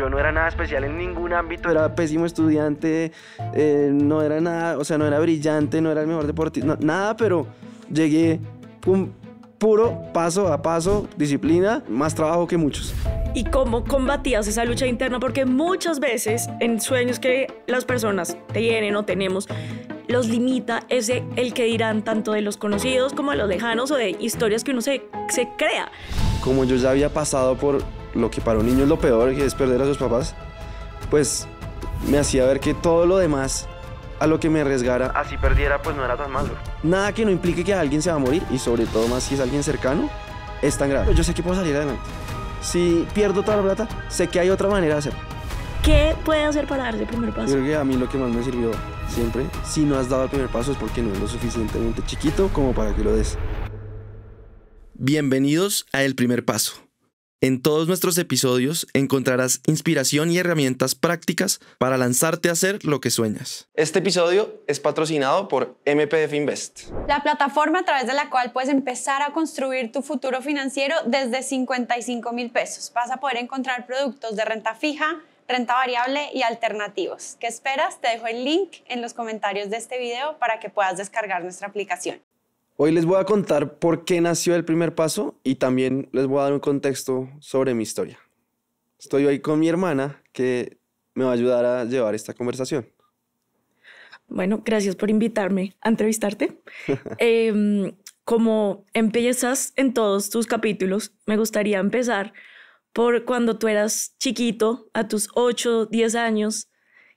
Yo no era nada especial en ningún ámbito, era pésimo estudiante, no era nada, o sea, no era brillante, no era el mejor deportista, no, nada, pero llegué con puro paso a paso, disciplina, más trabajo que muchos. ¿Y cómo combatías esa lucha interna? Porque muchas veces en sueños que las personas tienen o tenemos, los limita el que dirán tanto de los conocidos como de los lejanos o de historias que uno se crea. Como yo ya había pasado por lo que para un niño es lo peor, que es perder a sus papás, pues me hacía ver que todo lo demás a lo que me arriesgara, así perdiera, pues no era tan malo. Nada que no implique que alguien se va a morir, y sobre todo más si es alguien cercano, es tan grave. Yo sé que puedo salir adelante. Si pierdo toda la plata, sé que hay otra manera de hacerlo. ¿Qué puede hacer para dar ese primer paso? Yo creo que a mí lo que más me sirvió siempre, si no has dado el primer paso es porque no es lo suficientemente chiquito como para que lo des. Bienvenidos a El Primer Paso. En todos nuestros episodios encontrarás inspiración y herramientas prácticas para lanzarte a hacer lo que sueñas. Este episodio es patrocinado por MPF Invest, la plataforma a través de la cual puedes empezar a construir tu futuro financiero desde 55,000 pesos. Vas a poder encontrar productos de renta fija, renta variable y alternativos. ¿Qué esperas? Te dejo el link en los comentarios de este video para que puedas descargar nuestra aplicación. Hoy les voy a contar por qué nació El Primer Paso y también les voy a dar un contexto sobre mi historia. Estoy hoy con mi hermana que me va a ayudar a llevar esta conversación. Bueno, gracias por invitarme a entrevistarte. Como empiezas en todos tus capítulos, me gustaría empezar por cuando tú eras chiquito, a tus 8, 10 años.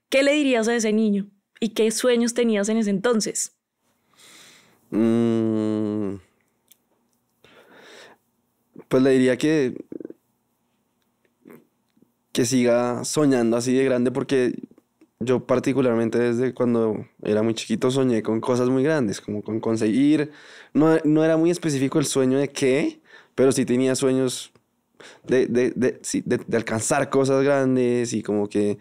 ¿Qué le dirías a ese niño? ¿Y qué sueños tenías en ese entonces? Pues le diría que siga soñando así de grande, porque yo particularmente desde cuando era muy chiquito soñé con cosas muy grandes, como con conseguir, no era muy específico el sueño de qué, pero sí tenía sueños de alcanzar cosas grandes y como que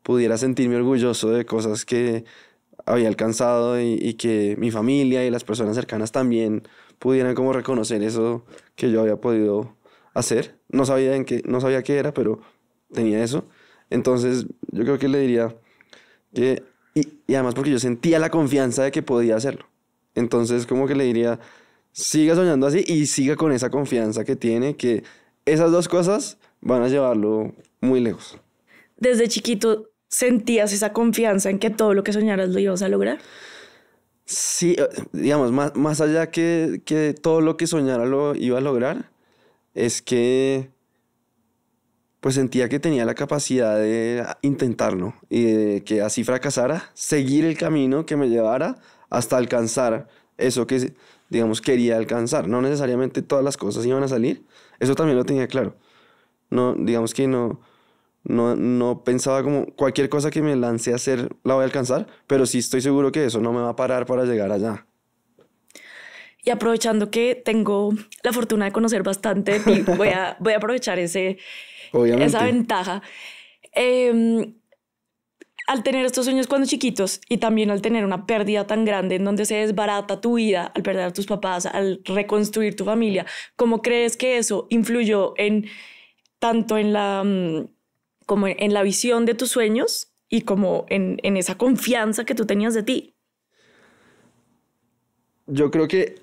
pudiera sentirme orgulloso de cosas que había alcanzado y que mi familia y las personas cercanas también pudieran como reconocer eso que yo había podido hacer. No sabía qué era, pero tenía eso. Entonces yo creo que le diría que, y además porque yo sentía la confianza de que podía hacerlo. Entonces como que le diría, siga soñando así y siga con esa confianza que tiene, que esas dos cosas van a llevarlo muy lejos. Desde chiquito, ¿sentías esa confianza en que todo lo que soñaras lo ibas a lograr? Sí, digamos, más allá que todo lo que soñara lo iba a lograr, es que pues sentía que tenía la capacidad de intentarlo y de que así fracasara, seguir el camino que me llevara hasta alcanzar eso que, digamos, quería alcanzar. No necesariamente todas las cosas iban a salir, eso también lo tenía claro. No, digamos que no pensaba como cualquier cosa que me lance a hacer la voy a alcanzar, pero sí estoy seguro que eso no me va a parar para llegar allá. Y aprovechando que tengo la fortuna de conocer bastante de ti, voy a aprovechar esa ventaja. Al tener estos sueños cuando chiquitos y también al tener una pérdida tan grande en donde se desbarata tu vida, al perder a tus papás, al reconstruir tu familia, ¿cómo crees que eso influyó tanto en como en la visión de tus sueños y como en esa confianza que tú tenías de ti? Yo creo que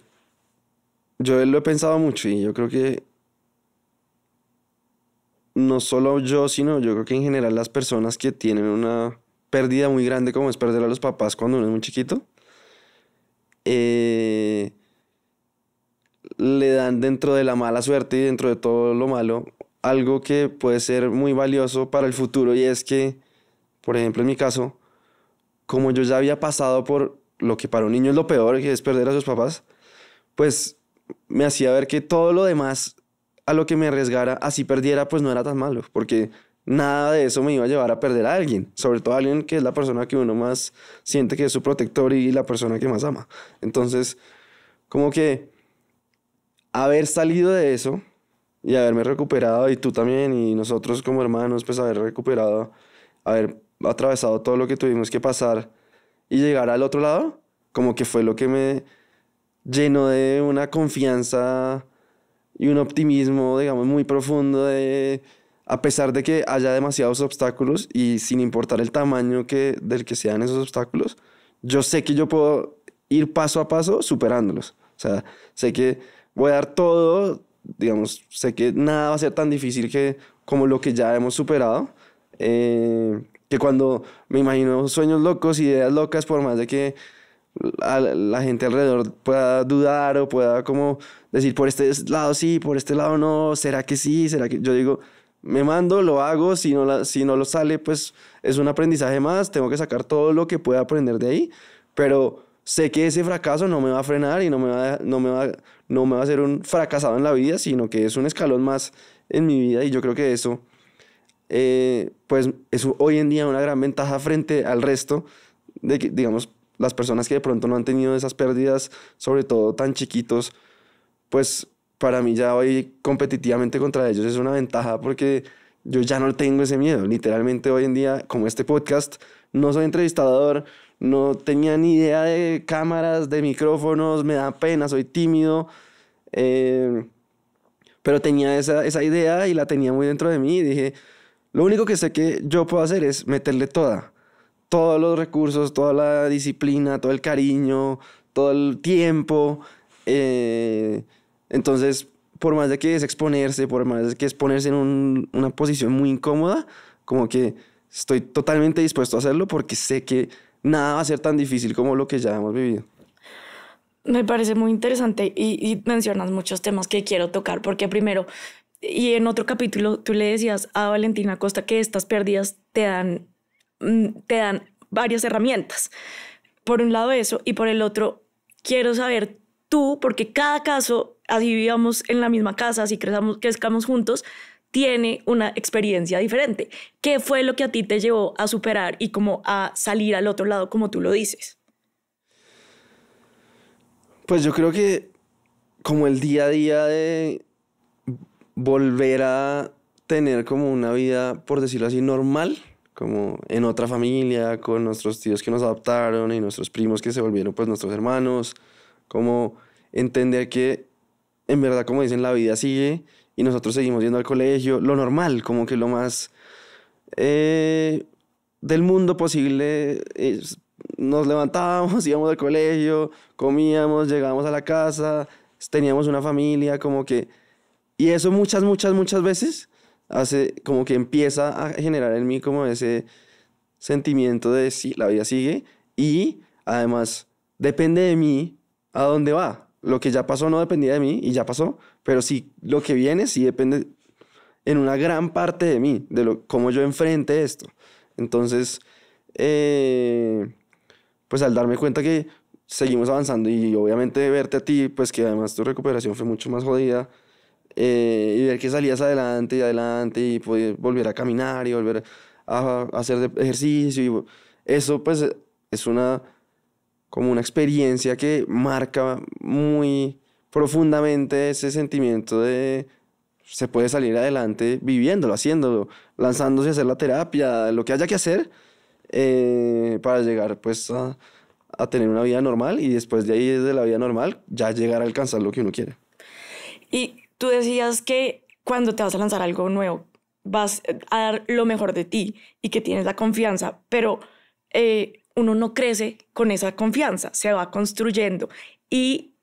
yo lo he pensado mucho y yo creo que no solo yo, sino yo creo que en general las personas que tienen una pérdida muy grande como es perder a los papás cuando uno es muy chiquito, le dan dentro de la mala suerte y dentro de todo lo malo algo que puede ser muy valioso para el futuro, y es que, por ejemplo, en mi caso, como yo ya había pasado por lo que para un niño es lo peor, que es perder a sus papás, pues me hacía ver que todo lo demás a lo que me arriesgara, así perdiera, pues no era tan malo, porque nada de eso me iba a llevar a perder a alguien, sobre todo a alguien que es la persona que uno más siente que es su protector y la persona que más ama. Entonces, como que haber salido de eso y haberme recuperado, y tú también, y nosotros como hermanos, pues haber recuperado, haber atravesado todo lo que tuvimos que pasar y llegar al otro lado, como que fue lo que me llenó de una confianza y un optimismo, digamos, muy profundo de a pesar de que haya demasiados obstáculos y sin importar el tamaño del que sean esos obstáculos, yo sé que yo puedo ir paso a paso superándolos. O sea, sé que voy a dar todo, digamos, sé que nada va a ser tan difícil como lo que ya hemos superado. Que cuando me imagino sueños locos, ideas locas, por más de que la gente alrededor pueda dudar o pueda como decir por este lado sí, por este lado no, ¿será que sí? ¿Será que...? Yo digo, me mando, lo hago, si no lo sale, pues es un aprendizaje más, tengo que sacar todo lo que pueda aprender de ahí, pero sé que ese fracaso no me va a frenar y no me va a hacer un fracasado en la vida, sino que es un escalón más en mi vida y yo creo que eso, pues es hoy en día una gran ventaja frente al resto de que, digamos, las personas que de pronto no han tenido esas pérdidas, sobre todo tan chiquitos, pues para mí ya hoy competitivamente contra ellos es una ventaja porque yo ya no tengo ese miedo. Literalmente hoy en día, como este podcast, no soy entrevistador, no tenía ni idea de cámaras, de micrófonos, me da pena, soy tímido, pero tenía esa idea y la tenía muy dentro de mí y dije, lo único que sé que yo puedo hacer es meterle todos los recursos, toda la disciplina, todo el cariño, todo el tiempo. Entonces, por más de que es exponerse, por más de que es ponerse en una posición muy incómoda, como que estoy totalmente dispuesto a hacerlo porque sé que nada va a ser tan difícil como lo que ya hemos vivido. Me parece muy interesante y mencionas muchos temas que quiero tocar porque primero, y en otro capítulo tú le decías a Valentina Costa que estas pérdidas te dan varias herramientas. Por un lado eso, y por el otro, quiero saber tú, porque cada caso, así vivamos en la misma casa, así crezcamos juntos, tiene una experiencia diferente. ¿Qué fue lo que a ti te llevó a superar y como a salir al otro lado, como tú lo dices? Pues yo creo que como el día a día de volver a tener como una vida, por decirlo así, normal, como en otra familia, con nuestros tíos que nos adoptaron y nuestros primos que se volvieron pues nuestros hermanos, como entender que en verdad, como dicen, la vida sigue y nosotros seguimos yendo al colegio, lo normal, como que lo más del mundo posible, nos levantábamos, íbamos al colegio, comíamos, llegábamos a la casa, teníamos una familia, como que, y eso muchas veces hace como que empieza a generar en mí como ese sentimiento de sí, la vida sigue y además depende de mí a dónde va. Lo que ya pasó no dependía de mí y ya pasó, pero sí lo que viene sí depende en una gran parte de mí, de cómo yo enfrente esto. Entonces, pues al darme cuenta que seguimos avanzando y obviamente verte a ti, pues que además tu recuperación fue mucho más jodida, y ver que salías adelante y adelante y poder volver a caminar y volver a hacer ejercicio y eso pues es como una experiencia que marca muy profundamente ese sentimiento de se puede salir adelante viviéndolo, haciéndolo, lanzándose a hacer la terapia, lo que haya que hacer para llegar pues a tener una vida normal y después de ahí desde la vida normal ya llegar a alcanzar lo que uno quiere. Y tú decías que cuando te vas a lanzar algo nuevo vas a dar lo mejor de ti y que tienes la confianza, pero uno no crece con esa confianza, se va construyendo. Y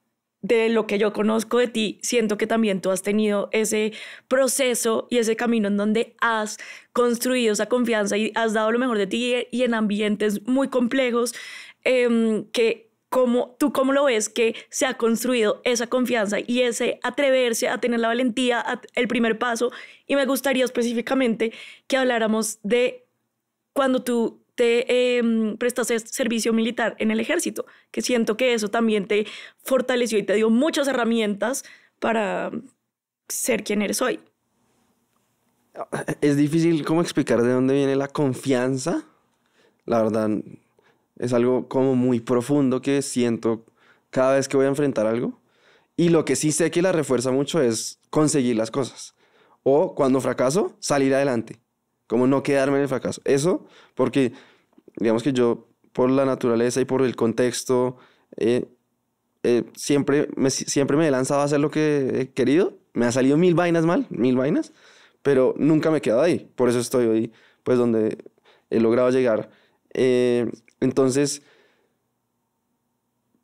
de lo que yo conozco de ti, siento que también tú has tenido ese proceso y ese camino en donde has construido esa confianza y has dado lo mejor de ti y en ambientes muy complejos, que ¿tú cómo lo ves que se ha construido esa confianza y ese atreverse a tener la valentía, el primer paso? Y me gustaría específicamente que habláramos de cuando tú te prestaste servicio militar en el ejército, que siento que eso también te fortaleció y te dio muchas herramientas para ser quien eres hoy. Es difícil cómo explicar de dónde viene la confianza. La verdad, es algo como muy profundo que siento cada vez que voy a enfrentar algo. Y lo que sí sé que la refuerza mucho es conseguir las cosas. O cuando fracaso, salir adelante. Como no quedarme en el fracaso. Eso porque, digamos que yo, por la naturaleza y por el contexto, siempre me he lanzado a hacer lo que he querido. Me ha salido 1000 vainas mal, 1000 vainas. pero nunca me he quedado ahí. Por eso estoy hoy, pues, donde he logrado llegar. Entonces,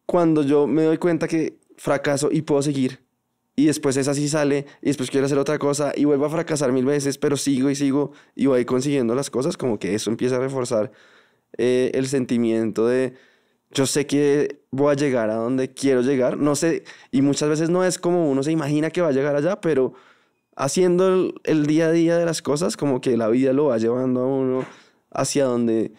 cuando yo me doy cuenta que fracaso y puedo seguir, y después esa sí sale, y después quiero hacer otra cosa, y vuelvo a fracasar 1000 veces, pero sigo y sigo, y voy consiguiendo las cosas, como que eso empieza a reforzar el sentimiento de yo sé que voy a llegar a donde quiero llegar, no sé, y muchas veces no es como uno se imagina que va a llegar allá, pero haciendo el día a día de las cosas, como que la vida lo va llevando a uno hacia donde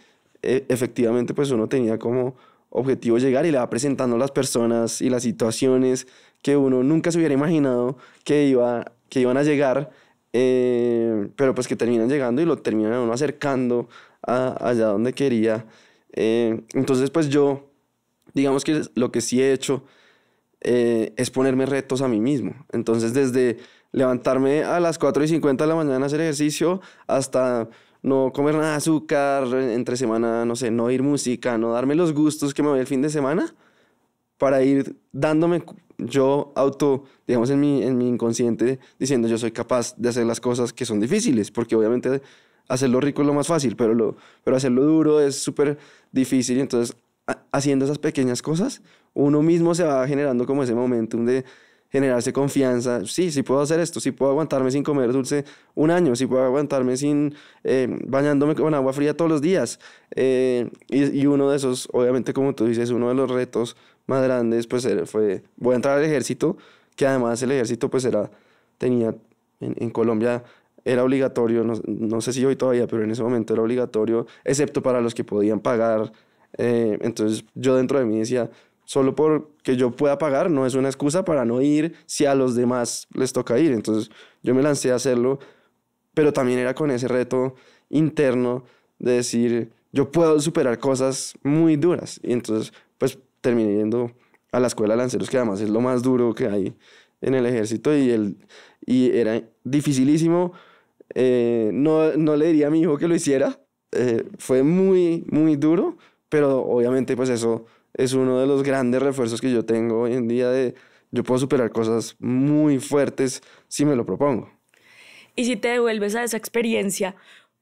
efectivamente pues uno tenía como objetivo llegar, y le va presentando las personas y las situaciones que uno nunca se hubiera imaginado que iban a llegar, pero pues que terminan llegando y lo terminan a uno acercando allá donde quería. Entonces pues yo, digamos que lo que sí he hecho es ponerme retos a mí mismo. Entonces desde levantarme a las 4:50 de la mañana a hacer ejercicio hasta no comer nada de azúcar, entre semana, no sé, no oír música, no darme los gustos que me doy el fin de semana, para ir dándome yo digamos en mi inconsciente, diciendo yo soy capaz de hacer las cosas que son difíciles, porque obviamente hacerlo rico es lo más fácil, pero hacerlo duro es súper difícil. Y entonces haciendo esas pequeñas cosas, uno mismo se va generando como ese momentum de generarse confianza. Sí puedo hacer esto, sí puedo aguantarme sin comer dulce un año, sí puedo aguantarme sin bañándome con agua fría todos los días. Y uno de esos, obviamente como tú dices, uno de los retos más grandes pues fue, voy a entrar al ejército, que además el ejército pues tenía, en Colombia era obligatorio, no sé si hoy todavía, pero en ese momento era obligatorio, excepto para los que podían pagar. Entonces yo dentro de mí decía, solo porque yo pueda pagar no es una excusa para no ir si a los demás les toca ir. Entonces yo me lancé a hacerlo, pero también era con ese reto interno de decir, yo puedo superar cosas muy duras. Y entonces pues terminé yendo a la escuela de lanceros, que además es lo más duro que hay en el ejército, y era dificilísimo. No le diría a mi hijo que lo hiciera. Fue muy, muy duro, pero obviamente pues eso es uno de los grandes refuerzos que yo tengo hoy en día de yo puedo superar cosas muy fuertes si me lo propongo. Y si te devuelves a esa experiencia,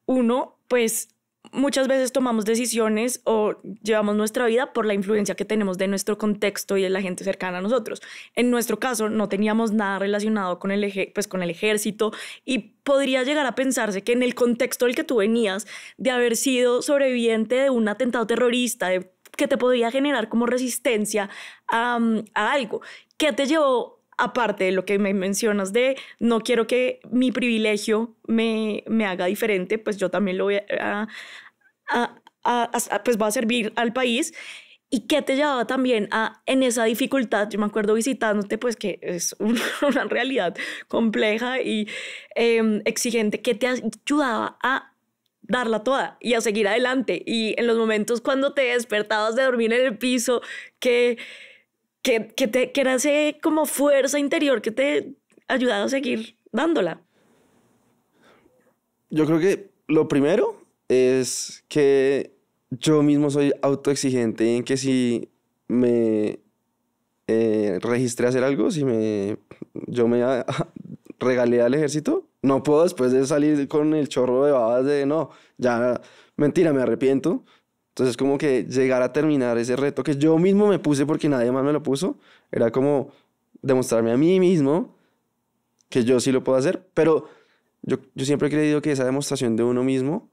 uno, pues muchas veces tomamos decisiones o llevamos nuestra vida por la influencia que tenemos de nuestro contexto y de la gente cercana a nosotros. En nuestro caso, no teníamos nada relacionado con el ejército, y podría llegar a pensarse que en el contexto del que tú venías, de haber sido sobreviviente de un atentado terrorista, que te podría generar como resistencia a algo. ¿Qué te llevó, aparte de lo que me mencionas de no quiero que mi privilegio me haga diferente, pues yo también lo voy pues va a servir al país? ¿Y qué te llevaba también en esa dificultad? Yo me acuerdo visitándote, pues que es una realidad compleja y exigente, que te ayudaba a darla toda y a seguir adelante. Y en los momentos cuando te despertabas de dormir en el piso, que era ese como fuerza interior que te ayudaba a seguir dándola. Yo creo que lo primero es que yo mismo soy autoexigente en que si me registré a hacer algo, yo me regalé al ejército, no puedo después de salir con el chorro de babas de no, ya, mentira, me arrepiento. Entonces como que llegar a terminar ese reto que yo mismo me puse porque nadie más me lo puso, era como demostrarme a mí mismo que yo sí lo puedo hacer. Pero yo siempre he creído que esa demostración de uno mismo,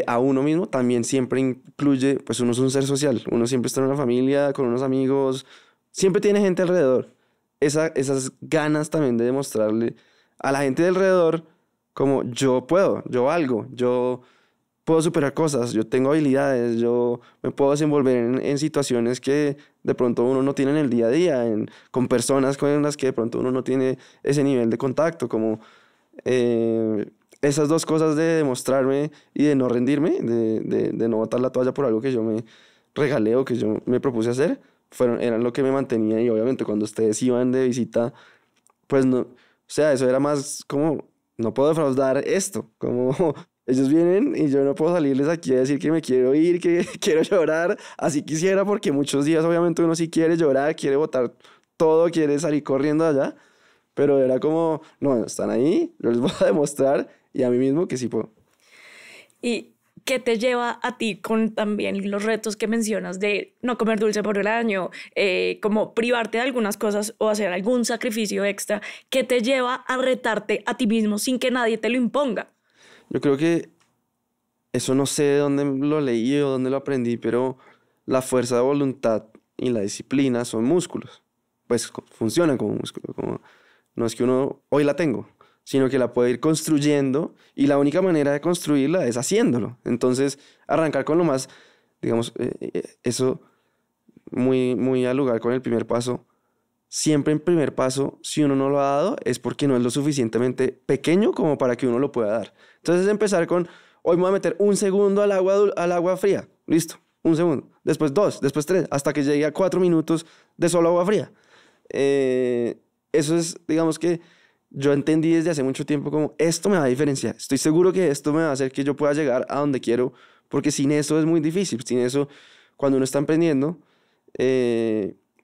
a uno mismo, también siempre incluye, pues uno es un ser social, uno siempre está en una familia, con unos amigos, siempre tiene gente alrededor. Esas ganas también de demostrarle a la gente de alrededor como yo puedo, yo valgo, yo puedo superar cosas, yo tengo habilidades, yo me puedo desenvolver en situaciones que de pronto uno no tiene en el día a día, con personas con las que de pronto uno no tiene ese nivel de contacto, como esas dos cosas de demostrarme y de no rendirme, de no botar la toalla por algo que yo me regalé o que yo me propuse hacer, eran lo que me mantenía. Y obviamente cuando ustedes iban de visita, pues no, o sea, eso era más como, no puedo defraudar esto, como ellos vienen y yo no puedo salirles aquí a decir que me quiero ir, que quiero llorar, así quisiera, porque muchos días obviamente uno sí quiere llorar, quiere botar todo, quiere salir corriendo allá, pero era como, no, están ahí, yo les voy a demostrar y a mí mismo que sí puedo. ¿Y qué te lleva a ti con también los retos que mencionas de no comer dulce por el año, como privarte de algunas cosas o hacer algún sacrificio extra? ¿Qué te lleva a retarte a ti mismo sin que nadie te lo imponga? Yo creo que eso no sé de dónde lo leí o dónde lo aprendí, pero la fuerza de voluntad y la disciplina son músculos. Pues funcionan como músculos. No es que uno hoy la tengo, sino que la puede ir construyendo y la única manera de construirla es haciéndolo. Entonces, arrancar con lo más, digamos, eso muy al lugar con el primer paso. Siempre en primer paso, si uno no lo ha dado, es porque no es lo suficientemente pequeño como para que uno lo pueda dar. Entonces, empezar con, hoy me voy a meter 1 segundo al agua fría. Listo, 1 segundo. Después 2, después 3, hasta que llegue a 4 minutos de solo agua fría. Eso es, digamos que yo entendí desde hace mucho tiempo como esto me va a diferenciar. Estoy seguro que esto me va a hacer que yo pueda llegar a donde quiero, porque sin eso es muy difícil. Sin eso, cuando uno está emprendiendo,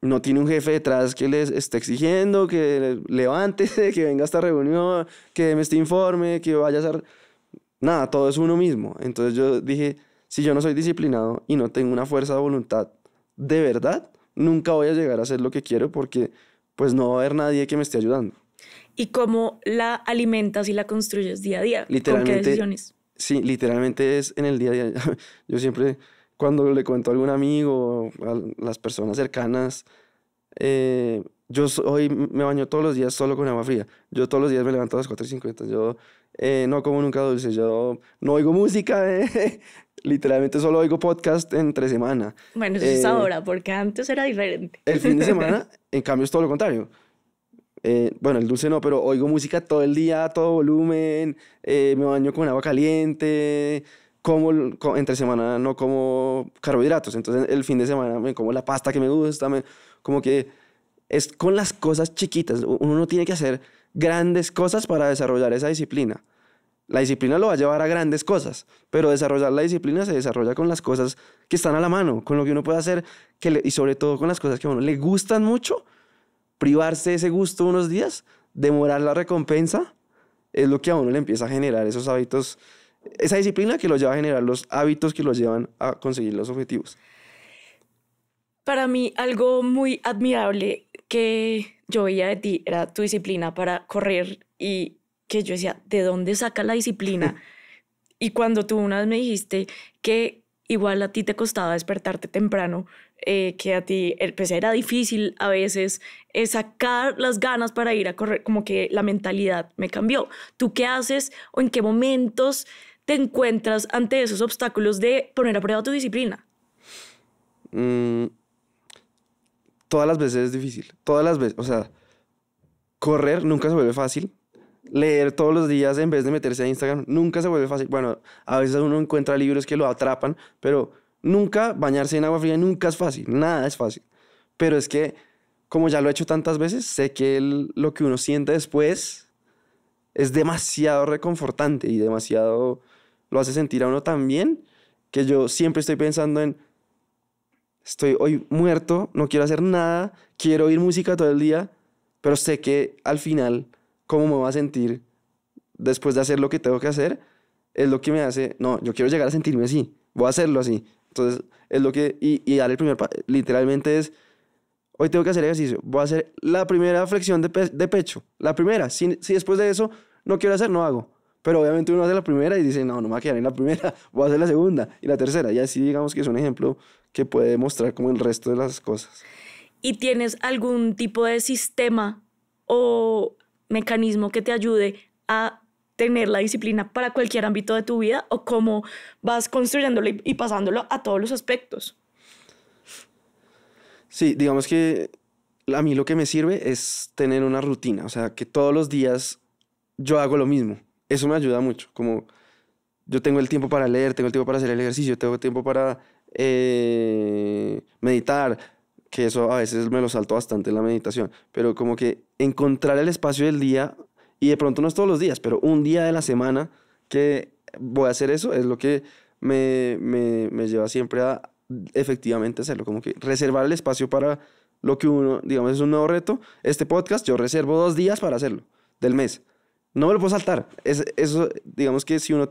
no tiene un jefe detrás que les esté exigiendo que levántese, que venga a esta reunión, que deme este informe, que vaya a hacer... Nada, todo es uno mismo. Entonces yo dije, si yo no soy disciplinado y no tengo una fuerza de voluntad de verdad, nunca voy a llegar a hacer lo que quiero porque pues no va a haber nadie que me esté ayudando. ¿Y cómo la alimentas y la construyes día a día? Literalmente, ¿con qué decisiones? Sí, literalmente es en el día a día. Yo siempre, cuando le cuento a algún amigo, a las personas cercanas, hoy me baño todos los días solo con agua fría. Yo todos los días me levanto a las 4:50. Yo no como nunca dulce. Yo no oigo música. Literalmente solo oigo podcast entre semana. Bueno, eso es ahora, porque antes era diferente. El fin de semana, en cambio, es todo lo contrario. Bueno, el dulce no, pero oigo música todo el día, a todo volumen, me baño con agua caliente, entre semana no como carbohidratos, entonces el fin de semana me como la pasta que me gusta, como que es con las cosas chiquitas. Uno no tiene que hacer grandes cosas para desarrollar esa disciplina. La disciplina lo va a llevar a grandes cosas, pero desarrollar la disciplina se desarrolla con las cosas que están a la mano, con lo que uno puede hacer, y sobre todo con las cosas que a uno le gustan mucho. Privarse de ese gusto unos días, demorar la recompensa, es lo que a uno le empieza a generar esos hábitos, esa disciplina que lo lleva a generar los hábitos que lo llevan a conseguir los objetivos. Para mí, algo muy admirable que yo veía de ti era tu disciplina para correr y que yo decía, ¿de dónde saca la disciplina? Y cuando tú una vez me dijiste que igual a ti te costaba despertarte temprano, que a ti pues era difícil a veces sacar las ganas para ir a correr, como que la mentalidad me cambió. ¿Tú qué haces o en qué momentos te encuentras ante esos obstáculos de poner a prueba tu disciplina? Todas las veces es difícil, todas las veces, o sea, correr nunca se vuelve fácil. Leer todos los días en vez de meterse a Instagram nunca se vuelve fácil. Bueno, a veces uno encuentra libros que lo atrapan, pero nunca bañarse en agua fría nunca es fácil, nada es fácil. Pero es que, como ya lo he hecho tantas veces, sé que lo que uno siente después es demasiado reconfortante y demasiado lo hace sentir a uno tan bien que yo siempre estoy pensando en, estoy hoy muerto, no quiero hacer nada, quiero oír música todo el día, pero sé que al final cómo me voy a sentir después de hacer lo que tengo que hacer es lo que me hace, no, yo quiero llegar a sentirme así, voy a hacerlo así. Entonces es lo que, y dar el primer paso, literalmente es, hoy tengo que hacer ejercicio, voy a hacer la primera flexión de pecho, la primera, si después de eso no quiero hacer, no hago. Pero obviamente uno hace la primera y dice, no me voy a quedar en la primera, voy a hacer la segunda y la tercera. Y así digamos que es un ejemplo que puede mostrar como el resto de las cosas. ¿Y tienes algún tipo de sistema o mecanismo que te ayude a tener la disciplina para cualquier ámbito de tu vida, o cómo vas construyéndolo y pasándolo a todos los aspectos? Sí, digamos que a mí lo que me sirve es tener una rutina, o sea, que todos los días yo hago lo mismo. Eso me ayuda mucho, como yo tengo el tiempo para leer, tengo el tiempo para hacer el ejercicio, tengo tiempo para meditar, que eso a veces me lo salto bastante en la meditación, pero como que encontrar el espacio del día, y de pronto no es todos los días, pero un día de la semana que voy a hacer eso, es lo que me lleva siempre a efectivamente hacerlo, como que reservar el espacio para lo que uno, digamos, es un nuevo reto. Este podcast yo reservo 2 días para hacerlo, del mes. No me lo puedo saltar. Eso, digamos que si uno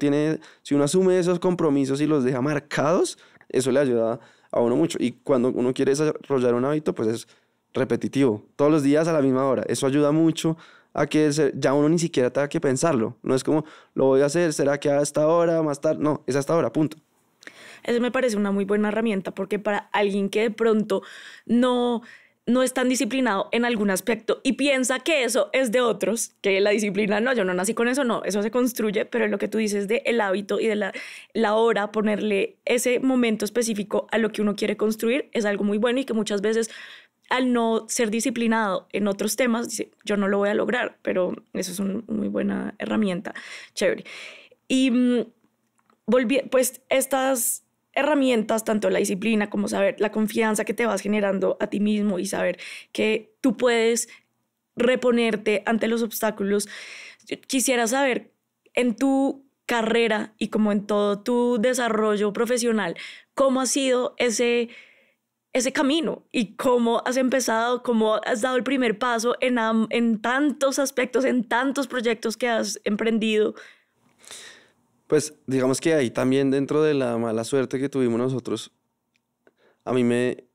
asume esos compromisos y los deja marcados, eso le ayuda a uno mucho. Y cuando uno quiere desarrollar un hábito, pues es repetitivo, todos los días a la misma hora. Eso ayuda mucho a que ya uno ni siquiera tenga que pensarlo. No es como, lo voy a hacer, ¿será que a esta hora, más tarde? No, es a esta hora, punto. Eso me parece una muy buena herramienta porque para alguien que de pronto no es tan disciplinado en algún aspecto y piensa que eso es de otros, que la disciplina, no, yo no nací con eso, no, eso se construye, pero lo que tú dices de el hábito y de la hora, ponerle ese momento específico a lo que uno quiere construir es algo muy bueno y que muchas veces al no ser disciplinado en otros temas, dice, yo no lo voy a lograr, pero eso es una muy buena herramienta, chévere. Y pues estas herramientas, tanto la disciplina como saber la confianza que te vas generando a ti mismo y saber que tú puedes reponerte ante los obstáculos. Yo quisiera saber en tu carrera y como en todo tu desarrollo profesional, ¿cómo ha sido ese camino y cómo has empezado, cómo has dado el primer paso en tantos aspectos, en tantos proyectos que has emprendido? Pues digamos que ahí también dentro de la mala suerte que tuvimos nosotros, a mí me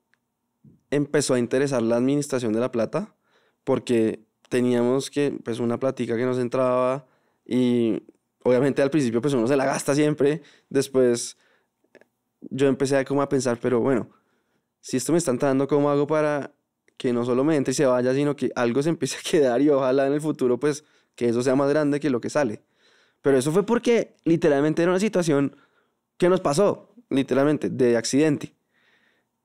empezó a interesar la administración de la plata porque teníamos pues una plática que nos entraba y obviamente al principio pues uno se la gasta siempre. Después yo empecé a pensar, pero bueno, si esto me está entrando, ¿cómo hago para que no solo me entre y se vaya, sino que algo se empiece a quedar y ojalá en el futuro pues que eso sea más grande que lo que sale? Pero eso fue porque literalmente era una situación que nos pasó, literalmente, de accidente.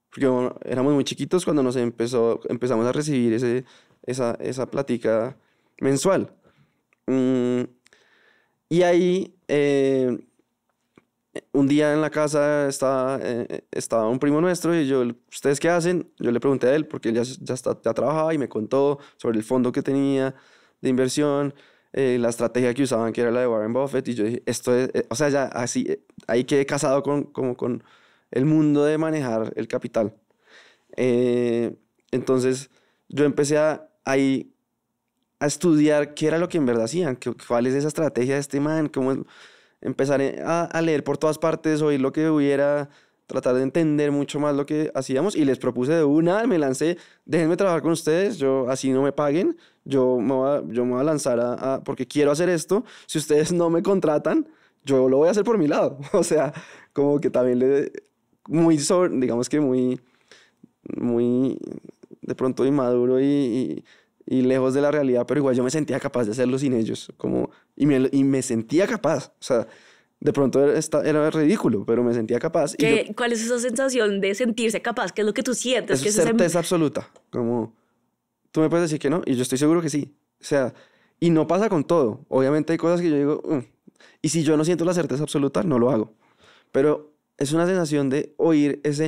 Porque bueno, éramos muy chiquitos cuando empezamos a recibir esa plática mensual. Y ahí, un día en la casa estaba un primo nuestro y ¿ustedes qué hacen? Yo le pregunté a él porque él ya trabajaba y me contó sobre el fondo que tenía de inversión. La estrategia que usaban, que era la de Warren Buffett, y yo dije, esto es, o sea, ya así, ahí quedé casado con el mundo de manejar el capital. Entonces, yo empecé ahí a estudiar qué era lo que en verdad hacían, cuál es esa estrategia de este man, cómo empezar a leer por todas partes, oír lo que hubiera, tratar de entender mucho más lo que hacíamos, y les propuse de una, me lancé, déjenme trabajar con ustedes, yo así no me paguen, yo me voy a lanzar porque quiero hacer esto, si ustedes no me contratan, yo lo voy a hacer por mi lado. O sea, como que también digamos que muy de pronto inmaduro y lejos de la realidad, pero igual yo me sentía capaz de hacerlo sin ellos, y me sentía capaz, o sea, de pronto era ridículo, pero me sentía capaz. ¿Cuál es esa sensación de sentirse capaz? ¿Qué es lo que tú sientes? Es certeza absoluta, como tú me puedes decir que no, y yo estoy seguro que sí, o sea, y no pasa con todo, obviamente hay cosas que yo digo, y si yo no siento la certeza absoluta, no lo hago, pero es una sensación de oír es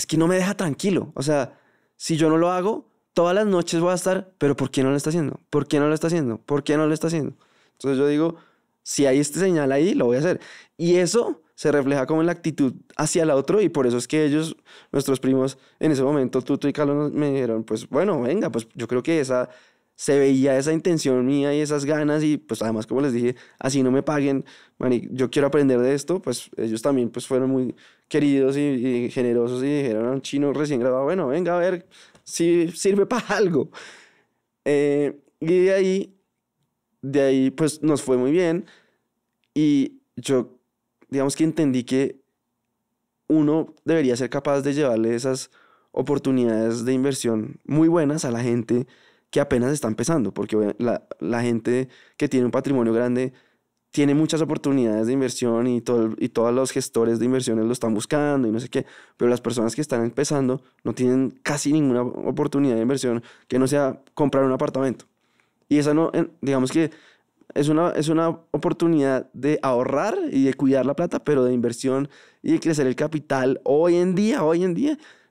que no me deja tranquilo, o sea, si yo no lo hago, todas las noches voy a estar, pero ¿por qué no lo está haciendo? ¿Por qué no lo está haciendo? ¿Por qué no lo está haciendo? Entonces yo digo, si hay este señal ahí, lo voy a hacer. Y eso se refleja como en la actitud hacia el otro, y por eso es que ellos, nuestros primos, en ese momento, Tuto y Carlos, me dijeron, pues bueno, venga, pues yo creo que se veía esa intención mía y esas ganas, y pues además, como les dije, así no me paguen, yo quiero aprender de esto, pues ellos también pues fueron muy queridos y generosos y dijeron a un chino recién graduado, bueno, venga a ver si sirve para algo. Y de ahí pues nos fue muy bien, y yo digamos que entendí que uno debería ser capaz de llevarle esas oportunidades de inversión muy buenas a la gente que apenas está empezando, porque la gente que tiene un patrimonio grande tiene muchas oportunidades de inversión y todos los gestores de inversiones lo están buscando y no sé qué, pero las personas que están empezando no tienen casi ninguna oportunidad de inversión que no sea comprar un apartamento. Y esa no, digamos que es una oportunidad de ahorrar y de cuidar la plata, pero de inversión y de crecer el capital hoy en día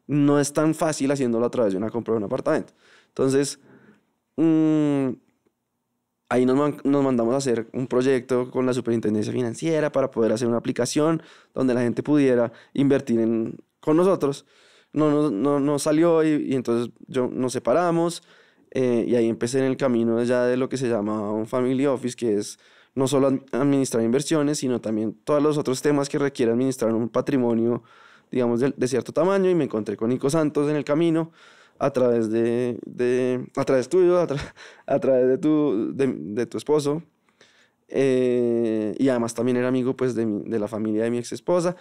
no es tan fácil haciéndolo a través de una compra de un apartamento. Entonces, ahí nos mandamos a hacer un proyecto con la Superintendencia Financiera para poder hacer una aplicación donde la gente pudiera invertir con nosotros. no salió y entonces nos separamos y ahí empecé en el camino ya de lo que se llama un family office, que es no solo administrar inversiones, sino también todos los otros temas que requiere administrar un patrimonio, digamos, de cierto tamaño. Y me encontré con Nico Santos en el camino a través a través tuyo, a través de tu esposo. Y además también era amigo pues de la familia de mi ex esposa.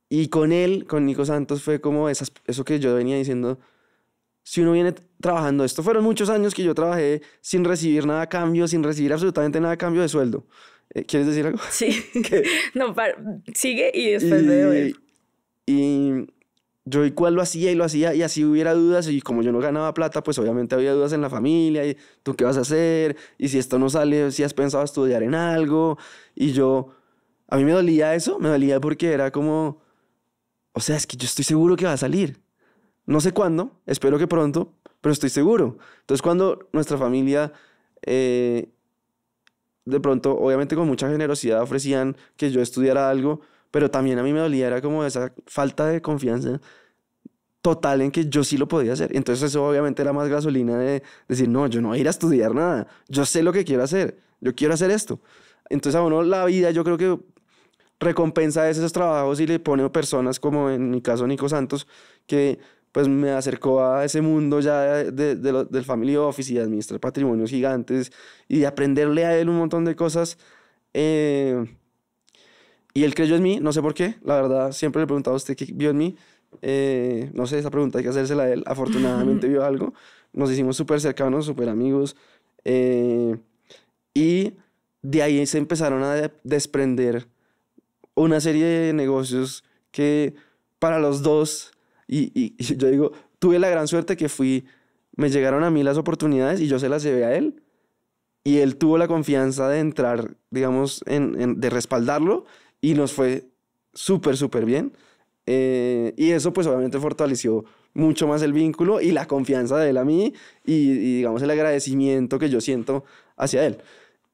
Y con Nico Santos, fue como eso que yo venía diciendo: si uno viene trabajando, esto fueron muchos años que yo trabajé sin recibir nada a cambio, sin recibir absolutamente nada a cambio de sueldo. ¿Quieres decir algo? Sí. No, sigue y después de y yo igual lo hacía y así hubiera dudas, y como yo no ganaba plata, pues obviamente había dudas en la familia, y tú qué vas a hacer, y si esto no sale, si has pensado estudiar en algo. Y a mí me dolía eso, me dolía porque era como, o sea, es que yo estoy seguro que va a salir. No sé cuándo, espero que pronto, pero estoy seguro. Entonces cuando nuestra familia, de pronto, obviamente con mucha generosidad, ofrecían que yo estudiara algo, pero también a mí me dolía, era como esa falta de confianza total en que yo sí lo podía hacer. Entonces eso obviamente era más gasolina de decir: no, yo no voy a ir a estudiar nada, yo sé lo que quiero hacer, yo quiero hacer esto. Entonces a uno la vida, yo creo que recompensa esos trabajos y le pone personas, como en mi caso Nico Santos, que pues me acercó a ese mundo ya del family office y de administrar patrimonios gigantes y de aprenderle a él un montón de cosas. Y él creyó en mí, no sé por qué, la verdad. Siempre le he preguntado a usted qué vio en mí. No sé, esa pregunta hay que hacérsela a él. Afortunadamente vio algo. Nos hicimos súper cercanos, súper amigos. Y de ahí se empezaron a desprender una serie de negocios que para los dos, y yo digo, tuve la gran suerte que me llegaron a mí las oportunidades y yo se las llevé a él. Y él tuvo la confianza de entrar, digamos, de respaldarlo, y nos fue súper, súper bien. Y eso pues obviamente fortaleció mucho más el vínculo y la confianza de él a mí y digamos el agradecimiento que yo siento hacia él.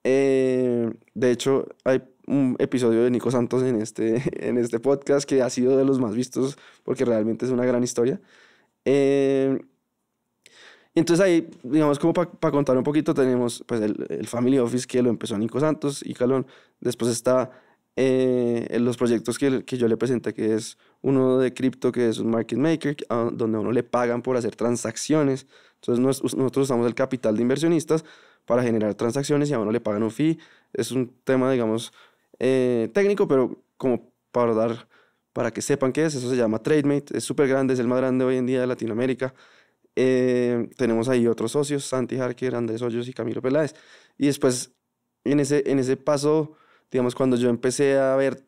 De hecho, hay un episodio de Nico Santos en este podcast que ha sido de los más vistos porque realmente es una gran historia. Entonces ahí, digamos, como para contar un poquito, tenemos pues el Family Office, que lo empezó Nico Santos y Calón. Después está los proyectos que yo le presenté, que es uno de cripto, que es un market maker, donde a uno le pagan por hacer transacciones. Entonces nosotros usamos el capital de inversionistas para generar transacciones y a uno le pagan un fee. Es un tema, digamos, técnico, pero como para que sepan qué es, eso se llama TradeMate. Es súper grande, es el más grande hoy en día de Latinoamérica. Tenemos ahí otros socios, Santi Harker, Andrés Hoyos y Camilo Peláez. Y después, en ese paso, digamos, cuando yo empecé a ver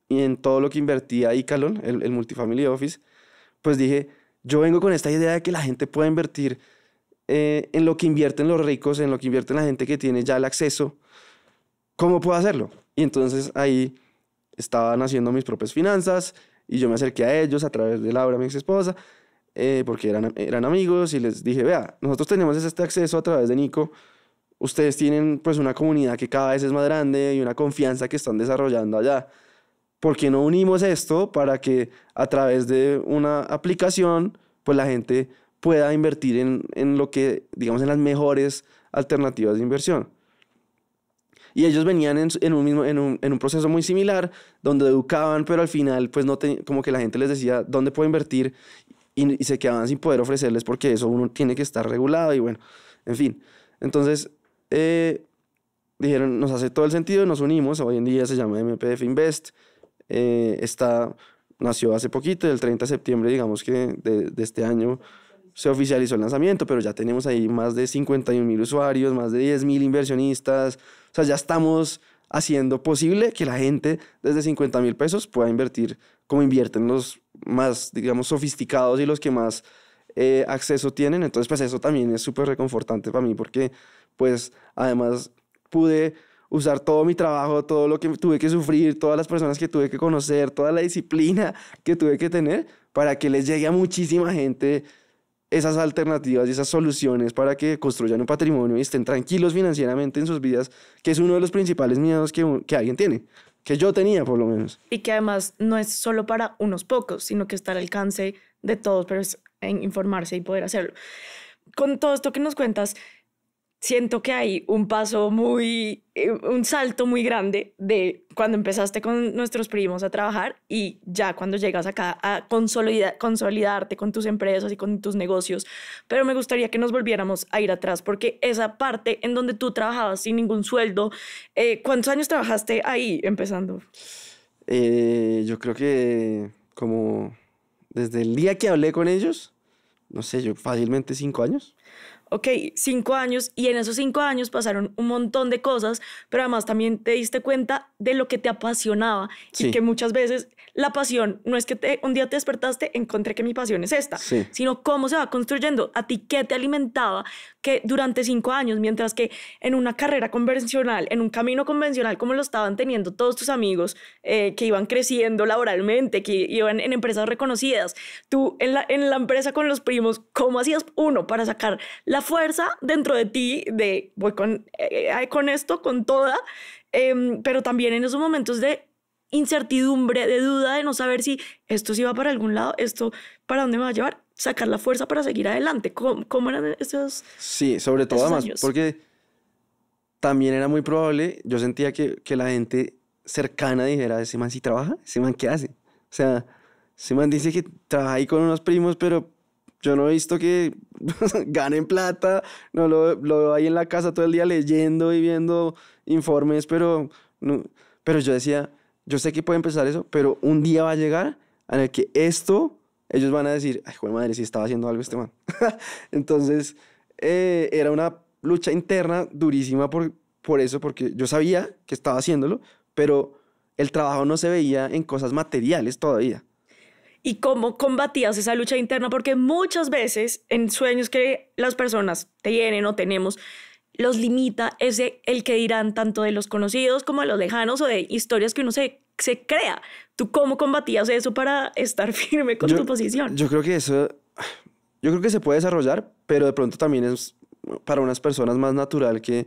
en todo lo que invertía Icalon, el Multifamily Office, pues dije, yo vengo con esta idea de que la gente pueda invertir en lo que invierten los ricos, en lo que invierten la gente que tiene ya el acceso. ¿Cómo puedo hacerlo? Y entonces ahí estaban haciendo mis propias finanzas y yo me acerqué a ellos a través de Laura, mi ex esposa, porque eran amigos, y les dije: vea, nosotros tenemos este acceso a través de Nico, ustedes tienen pues una comunidad que cada vez es más grande y una confianza que están desarrollando allá. ¿Por qué no unimos esto para que a través de una aplicación pues la gente pueda invertir en lo que, digamos, en las mejores alternativas de inversión? Y ellos venían en un proceso muy similar, donde educaban, pero al final pues como que la gente les decía dónde puedo invertir, y se quedaban sin poder ofrecerles porque eso uno tiene que estar regulado y bueno, en fin. Entonces dijeron, nos hace todo el sentido, nos unimos. Hoy en día se llama MPF Invest. Nació hace poquito, el 30 de septiembre, digamos que de este año se oficializó el lanzamiento, pero ya tenemos ahí más de 51,000 usuarios, más de 10,000 inversionistas. O sea, ya estamos haciendo posible que la gente desde 50,000 pesos pueda invertir como invierten los más, digamos, sofisticados y los que más acceso tienen. Entonces, pues eso también es súper reconfortante para mí, porque pues además pude usar todo mi trabajo, todo lo que tuve que sufrir, todas las personas que tuve que conocer, toda la disciplina que tuve que tener para que les llegue a muchísima gente esas alternativas y esas soluciones para que construyan un patrimonio y estén tranquilos financieramente en sus vidas, que es uno de los principales miedos que alguien tiene. que yo tenía por lo menos. Y que además no es solo para unos pocos, sino que está al alcance de todos, pero es en informarse y poder hacerlo. Con todo esto que nos cuentas, siento que hay un un salto muy grande de cuando empezaste con nuestros primos a trabajar y ya cuando llegas acá a consolidarte con tus empresas y con tus negocios. Pero me gustaría que nos volviéramos a ir atrás, porque esa parte en donde tú trabajabas sin ningún sueldo, ¿cuántos años trabajaste ahí empezando? Yo creo que como desde el día que hablé con ellos, no sé, yo fácilmente 5 años. Ok, 5 años, y en esos 5 años pasaron un montón de cosas, pero además también te diste cuenta de lo que te apasionaba y Sí. que muchas veces la pasión no es que un día te despertaste, encontré que mi pasión es esta, Sí. sino cómo se va construyendo. A ti, ¿qué te alimentaba que durante 5 años, mientras que en una carrera convencional, en un camino convencional como lo estaban teniendo todos tus amigos que iban creciendo laboralmente, que iban en empresas reconocidas, tú en la empresa con los primos, ¿cómo hacías uno para sacar la fuerza dentro de ti de voy con esto, con toda, pero también en esos momentos de incertidumbre, de duda, de no saber si esto sí va para algún lado, esto para dónde me va a llevar, sacar la fuerza para seguir adelante? ¿Cómo eran esos? Sí, sobre todo Esos además, años. porque también era muy probable, yo sentía que la gente cercana dijera, ese man sí trabaja, ese man qué hace. O sea, ese man dice que trabaja ahí con unos primos, pero yo no he visto que ganen plata, no lo veo ahí en la casa todo el día leyendo y viendo informes, pero, no, pero yo decía, yo sé que puede empezar eso, pero un día va a llegar en el que ellos van a decir, ay, joder madre, sí estaba haciendo algo este man. Entonces, era una lucha interna durísima por eso, porque yo sabía que estaba haciéndolo, pero el trabajo no se veía en cosas materiales todavía. ¿Y cómo combatías esa lucha interna? Porque muchas veces en sueños que las personas tienen o tenemos, los limita el que dirán tanto de los conocidos como de los lejanos o de historias que uno se crea. ¿Tú cómo combatías eso para estar firme con tu posición? Yo creo que yo creo que se puede desarrollar, pero de pronto también es para unas personas más natural que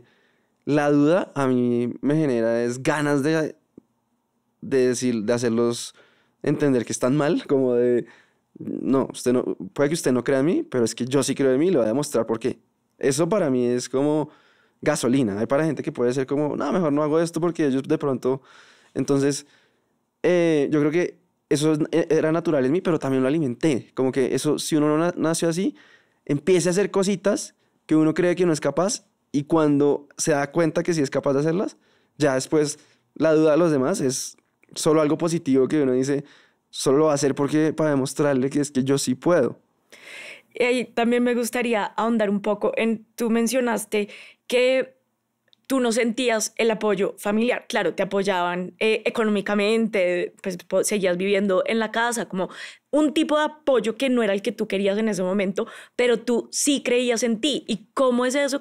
la duda a mí me genera es ganas de hacerlos entender que están mal, como de, no, puede que usted no crea en mí, pero es que yo sí creo en mí y le voy a demostrar por qué. Eso para mí es como gasolina. Hay para gente que puede ser como, no, mejor no hago esto porque ellos de pronto... Entonces, yo creo que eso era natural en mí, pero también lo alimenté. Como que eso, si uno no nació así, empieza a hacer cositas que uno cree que no es capaz y cuando se da cuenta que sí es capaz de hacerlas, ya después la duda de los demás es solo algo positivo que uno dice, solo lo va a hacer porque para demostrarle que es que yo sí puedo. Y también me gustaría ahondar un poco tú mencionaste que tú no sentías el apoyo familiar. Claro, te apoyaban económicamente, pues seguías viviendo en la casa, como un tipo de apoyo que no era el que tú querías en ese momento, pero tú sí creías en ti. ¿Y cómo es eso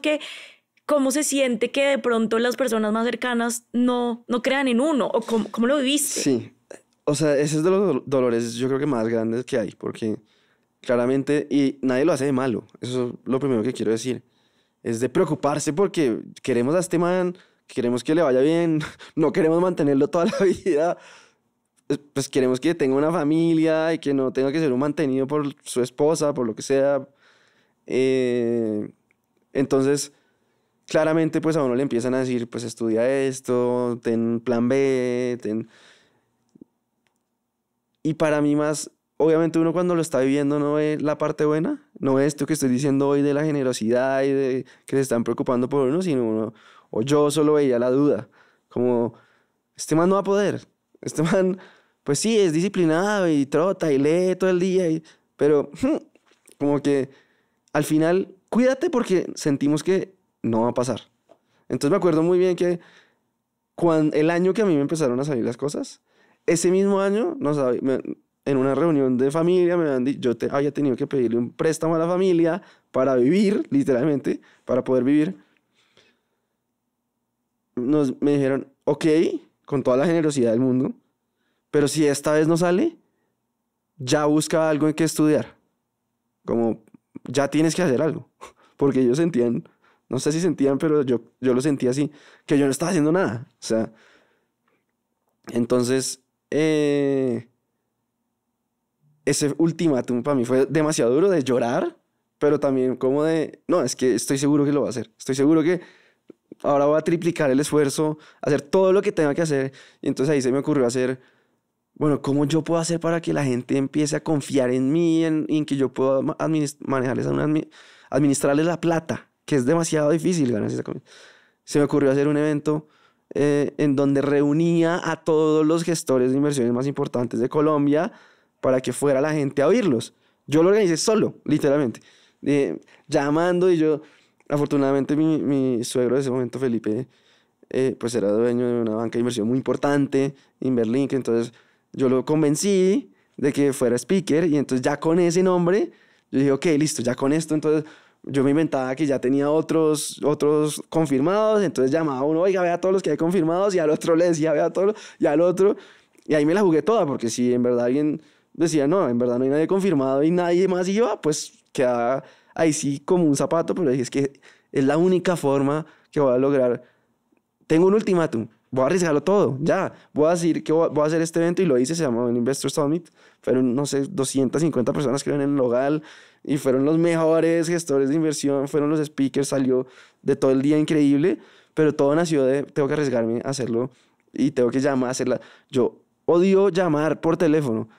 cómo se siente que de pronto las personas más cercanas no crean en uno? ¿O cómo lo viviste? Sí, o sea, ese es de los dolores yo creo que más grandes que hay, porque claramente, y nadie lo hace de malo, eso es lo primero que quiero decir, es de preocuparse porque queremos a este man, queremos que le vaya bien, no queremos mantenerlo toda la vida, pues queremos que tenga una familia y que no tenga que ser un mantenido por su esposa, por lo que sea. Entonces, claramente pues a uno le empiezan a decir, pues estudia esto, ten plan B, Y para mí más, obviamente uno cuando lo está viviendo no ve la parte buena, no ve esto que estoy diciendo hoy de la generosidad y de que se están preocupando por uno, sino uno, o yo solo veía la duda, como, este man no va a poder, este man, pues sí, es disciplinado y trota y lee todo el día, pero como que al final, cuídate porque sentimos que no va a pasar. Entonces me acuerdo muy bien que el año que a mí me empezaron a salir las cosas, ese mismo año, en una reunión de familia, yo había tenido que pedirle un préstamo a la familia para vivir, literalmente, para poder vivir. Me dijeron, ok, con toda la generosidad del mundo, pero si esta vez no sale, ya busca algo en que estudiar. Como, ya tienes que hacer algo. Porque ellos sentían, no sé si sentían, pero yo lo sentía así, que yo no estaba haciendo nada. O sea, Entonces, ese ultimátum para mí fue demasiado duro de llorar, pero también como de, no, es que estoy seguro que lo va a hacer. Estoy seguro que ahora voy a triplicar el esfuerzo, hacer todo lo que tenga que hacer. Y entonces ahí se me ocurrió hacer, bueno, ¿cómo yo puedo hacer para que la gente empiece a confiar en mí, en que yo pueda manejarles, administrarles la plata, que es demasiado difícil ganar esa comida? Se me ocurrió hacer un evento en donde reunía a todos los gestores de inversiones más importantes de Colombia para que fuera la gente a oírlos. Yo lo organicé solo, literalmente, llamando, y yo, afortunadamente mi suegro de ese momento, Felipe, pues era dueño de una banca de inversión muy importante, Inverlink, entonces yo lo convencí de que fuera speaker, y entonces ya con ese nombre, yo dije, ok, listo, ya con esto, entonces yo me inventaba que ya tenía otros confirmados, entonces llamaba a uno, oiga, vea todos los que hay confirmados, y al otro le decía, vea todos, y al otro, y ahí me la jugué toda, porque si en verdad alguien decía, no, en verdad no hay nadie confirmado y nadie más iba, pues quedaba ahí sí como un zapato, pero dije, es que es la única forma que voy a lograr. Tengo un ultimátum, voy a arriesgarlo todo, ya, voy a decir que voy a hacer este evento, y lo hice, se llamó Investor Summit, fueron, no sé, 250 personas creo en el local, y fueron los mejores gestores de inversión, fueron los speakers, salió de todo el día increíble, pero todo nació de, tengo que arriesgarme a hacerlo, y tengo que llamar a hacerla. Yo odio llamar por teléfono.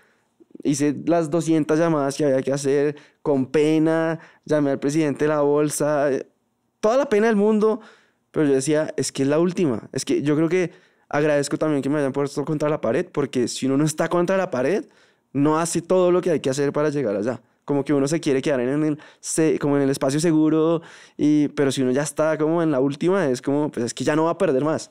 Hice las 200 llamadas que había que hacer, con pena, llamé al presidente de la bolsa, toda la pena del mundo, pero yo decía, es que es la última. Es que yo creo que agradezco también que me hayan puesto contra la pared, porque si uno no está contra la pared, no hace todo lo que hay que hacer para llegar allá. Como que uno se quiere quedar como en el espacio seguro, pero si uno ya está como en la última, es como, pues es que ya no va a perder más.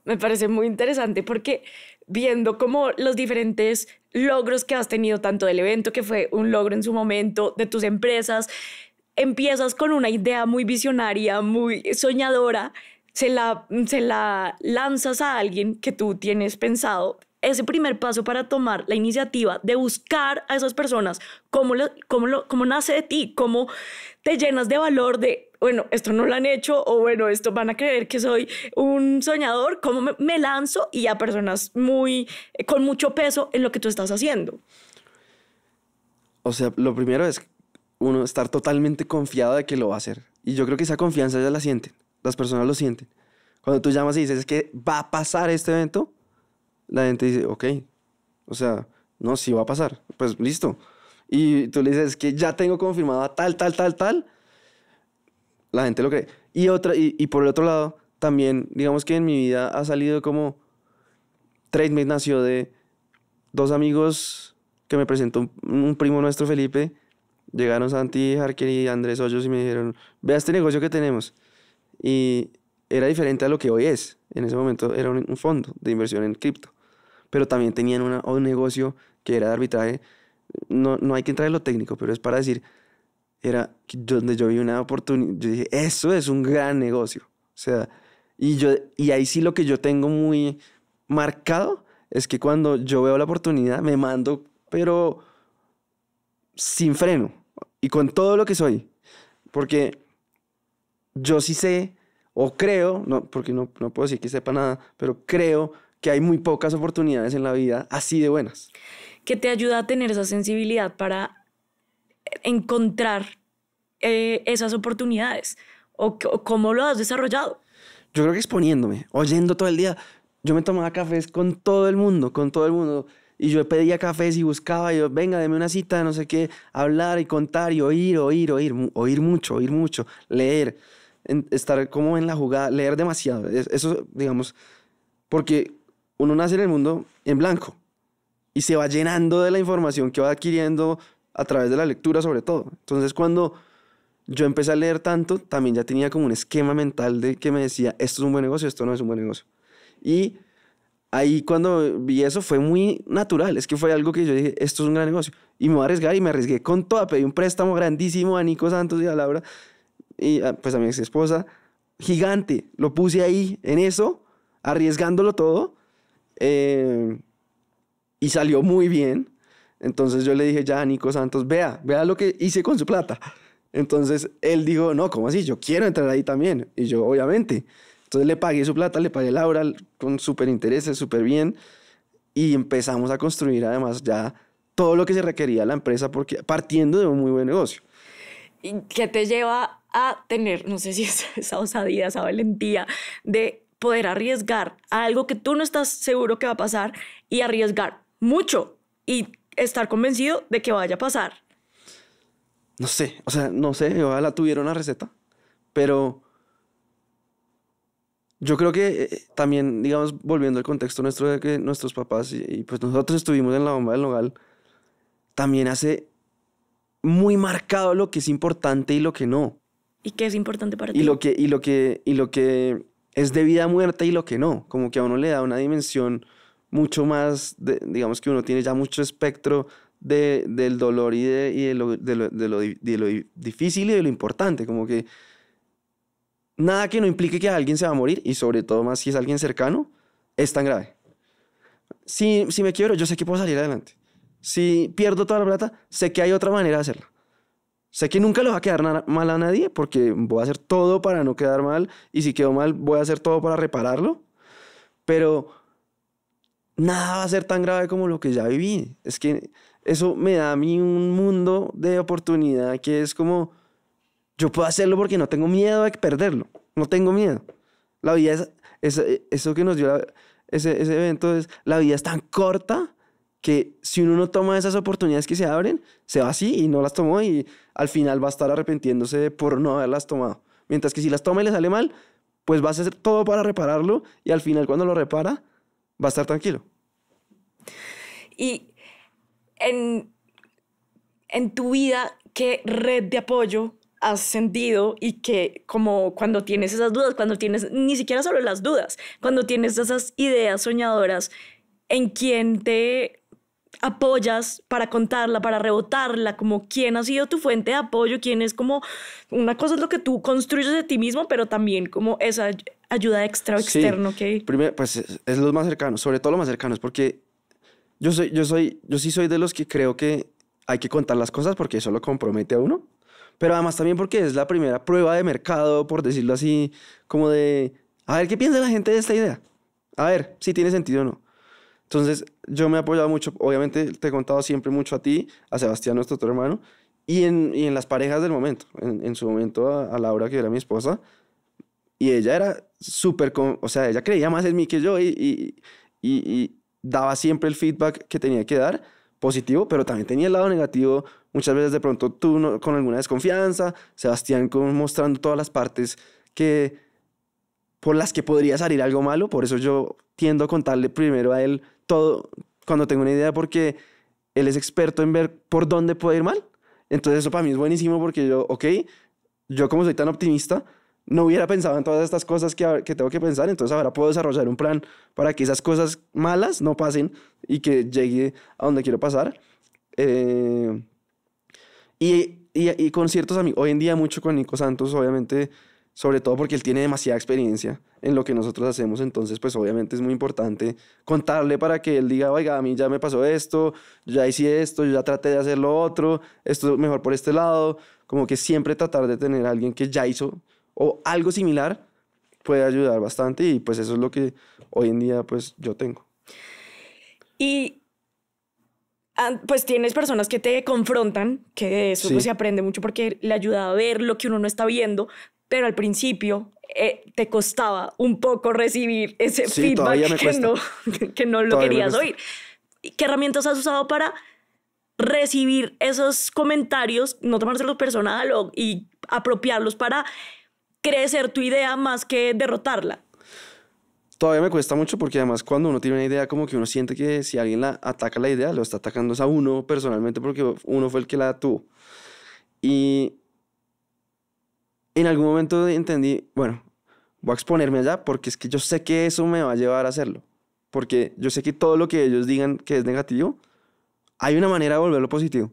Me parece muy interesante porque viendo como los diferentes logros que has tenido, tanto del evento, que fue un logro en su momento, de tus empresas, empiezas con una idea muy visionaria, muy soñadora, se la lanzas a alguien que tú tienes pensado. Ese primer paso para tomar la iniciativa de buscar a esas personas, cómo nace de ti, cómo te llenas de valor de, bueno, esto no lo han hecho, o bueno, esto van a creer que soy un soñador, cómo me lanzo, y a personas con mucho peso en lo que tú estás haciendo. O sea, lo primero es uno estar totalmente confiado de que lo va a hacer. Y yo creo que esa confianza ya la sienten, las personas lo sienten. Cuando tú llamas y dices, es que va a pasar este evento, la gente dice, ok, o sea, no, sí va a pasar, pues listo. Y tú le dices, es que ya tengo confirmado a tal, la gente lo cree. Y por el otro lado, también, digamos que en mi vida ha salido como, TradeMate nació de dos amigos que me presentó un primo nuestro, Felipe. Llegaron Santi Harker y Andrés Hoyos y me dijeron, vea este negocio que tenemos. Y era diferente a lo que hoy es. En ese momento era un fondo de inversión en cripto. Pero también tenían un negocio que era de arbitraje. No hay que entrar en lo técnico, pero es para decir, era donde yo vi una oportunidad. Yo dije, eso es un gran negocio. O sea, y ahí sí lo que yo tengo muy marcado es que cuando yo veo la oportunidad me mando, pero sin freno y con todo lo que soy. Porque yo sí sé, o creo, no, porque no puedo decir que sepa nada, pero creo que hay muy pocas oportunidades en la vida así de buenas. ¿Qué te ayuda a tener esa sensibilidad para encontrar esas oportunidades? ¿O cómo lo has desarrollado? Yo creo que exponiéndome, oyendo todo el día. Yo me tomaba cafés con todo el mundo. Y yo pedía cafés y buscaba, y yo, venga, deme una cita, no sé qué, hablar y contar y oír mucho, leer, estar como en la jugada, leer demasiado. Eso, digamos, porque uno nace en el mundo en blanco y se va llenando de la información que va adquiriendo a través de la lectura sobre todo. Entonces cuando yo empecé a leer tanto, también ya tenía como un esquema mental de que me decía, esto es un buen negocio, esto no es un buen negocio. Y ahí cuando vi eso fue muy natural, es que fue algo que yo dije, esto es un gran negocio. Y me voy a arriesgar, y me arriesgué con toda, pedí un préstamo grandísimo a Nico Santos y a Laura, y pues a mi ex esposa, gigante, lo puse ahí en eso, arriesgándolo todo, y salió muy bien. Entonces yo le dije ya a Nico Santos, vea lo que hice con su plata. Entonces él dijo, no, ¿cómo así? Yo quiero entrar ahí también. Y yo, obviamente. Entonces le pagué su plata, le pagué la hora con súper intereses, súper bien. Y empezamos a construir además ya todo lo que se requería de la empresa porque partiendo de un muy buen negocio. ¿Y qué te lleva a tener, no sé si es esa osadía, esa valentía de poder arriesgar a algo que tú no estás seguro que va a pasar y arriesgar mucho y estar convencido de que vaya a pasar? No sé, o sea, no sé, ojalá tuviera una receta, pero yo creo que también, digamos, volviendo al contexto nuestro de que nuestros papás y pues nosotros estuvimos en la bomba del Nogal, también hace muy marcado lo que es importante y lo que no. ¿Y qué es importante para ti? Y lo que es de vida a muerte y lo que no. Como que a uno le da una dimensión mucho más, digamos que uno tiene ya mucho espectro del dolor y de lo difícil y de lo importante. Como que nada que no implique que alguien se va a morir, y sobre todo más si es alguien cercano, es tan grave. Si me quiebro, yo sé que puedo salir adelante. Si pierdo toda la plata, sé que hay otra manera de hacerlo. Sé que nunca le va a quedar mal a nadie porque voy a hacer todo para no quedar mal, y si quedo mal voy a hacer todo para repararlo, pero nada va a ser tan grave como lo que ya viví. Es que eso me da a mí un mundo de oportunidad que es como, yo puedo hacerlo porque no tengo miedo de perderlo, no tengo miedo. La vida es eso que nos dio ese evento, la vida es tan corta que si uno no toma esas oportunidades que se abren, se va así y no las tomó, y al final va a estar arrepintiéndose por no haberlas tomado. Mientras que si las toma y le sale mal, pues va a hacer todo para repararlo, y al final cuando lo repara, va a estar tranquilo. Y en tu vida, ¿qué red de apoyo has sentido? Y que como cuando tienes esas dudas, cuando tienes ni siquiera solo las dudas, cuando tienes esas ideas soñadoras, ¿en quién te apoyas para contarla, para rebotarla? Como quién ha sido tu fuente de apoyo, quién es como, una cosa es lo que tú construyes de ti mismo, pero también como esa ayuda extra o externo que... Primero, pues es los más cercanos, sobre todo los más cercanos, porque yo sí soy de los que creo que hay que contar las cosas porque eso lo compromete a uno, pero además también porque es la primera prueba de mercado, por decirlo así, como de, a ver qué piensa la gente de esta idea, a ver si tiene sentido o no. Entonces, yo me he apoyado mucho, obviamente te he contado siempre mucho a ti, a Sebastián, nuestro otro hermano, y en las parejas del momento. En su momento a Laura, que era mi esposa, y ella era súper, o sea, ella creía más en mí que yo, y daba siempre el feedback que tenía que dar, positivo, pero también tenía el lado negativo. Muchas veces de pronto tú con alguna desconfianza, Sebastián mostrando todas las partes por las que podría salir algo malo. Por eso yo tiendo a contarle primero a él todo cuando tengo una idea, porque él es experto en ver por dónde puede ir mal. Entonces eso para mí es buenísimo, porque yo como soy tan optimista, no hubiera pensado en todas estas cosas que tengo que pensar. Entonces ahora puedo desarrollar un plan para que esas cosas malas no pasen y que llegue a donde quiero pasar. Y con ciertos amigos, hoy en día mucho con Nico Santos, obviamente, sobre todo porque él tiene demasiada experiencia en lo que nosotros hacemos. Entonces pues obviamente es muy importante contarle para que él diga, oiga, a mí ya me pasó esto, ya hice esto, yo ya traté de hacer lo otro, esto es mejor por este lado. Como que siempre tratar de tener a alguien que ya hizo o algo similar puede ayudar bastante, y pues eso es lo que hoy en día pues yo tengo. Y pues tienes personas que te confrontan, que de eso pues se aprende mucho porque le ayuda a ver lo que uno no está viendo, pero al principio te costaba un poco recibir ese feedback que no lo querías oír. ¿Qué herramientas has usado para recibir esos comentarios, no tomárselos personal y apropiarlos para crecer tu idea más que derrotarla? Todavía me cuesta mucho, porque además cuando uno tiene una idea, como que uno siente que si alguien ataca la idea, lo está atacando a uno personalmente, porque uno fue el que la tuvo. Y en algún momento entendí, bueno, voy a exponerme allá porque es que yo sé que eso me va a llevar a hacerlo. Porque yo sé que todo lo que ellos digan que es negativo, hay una manera de volverlo positivo.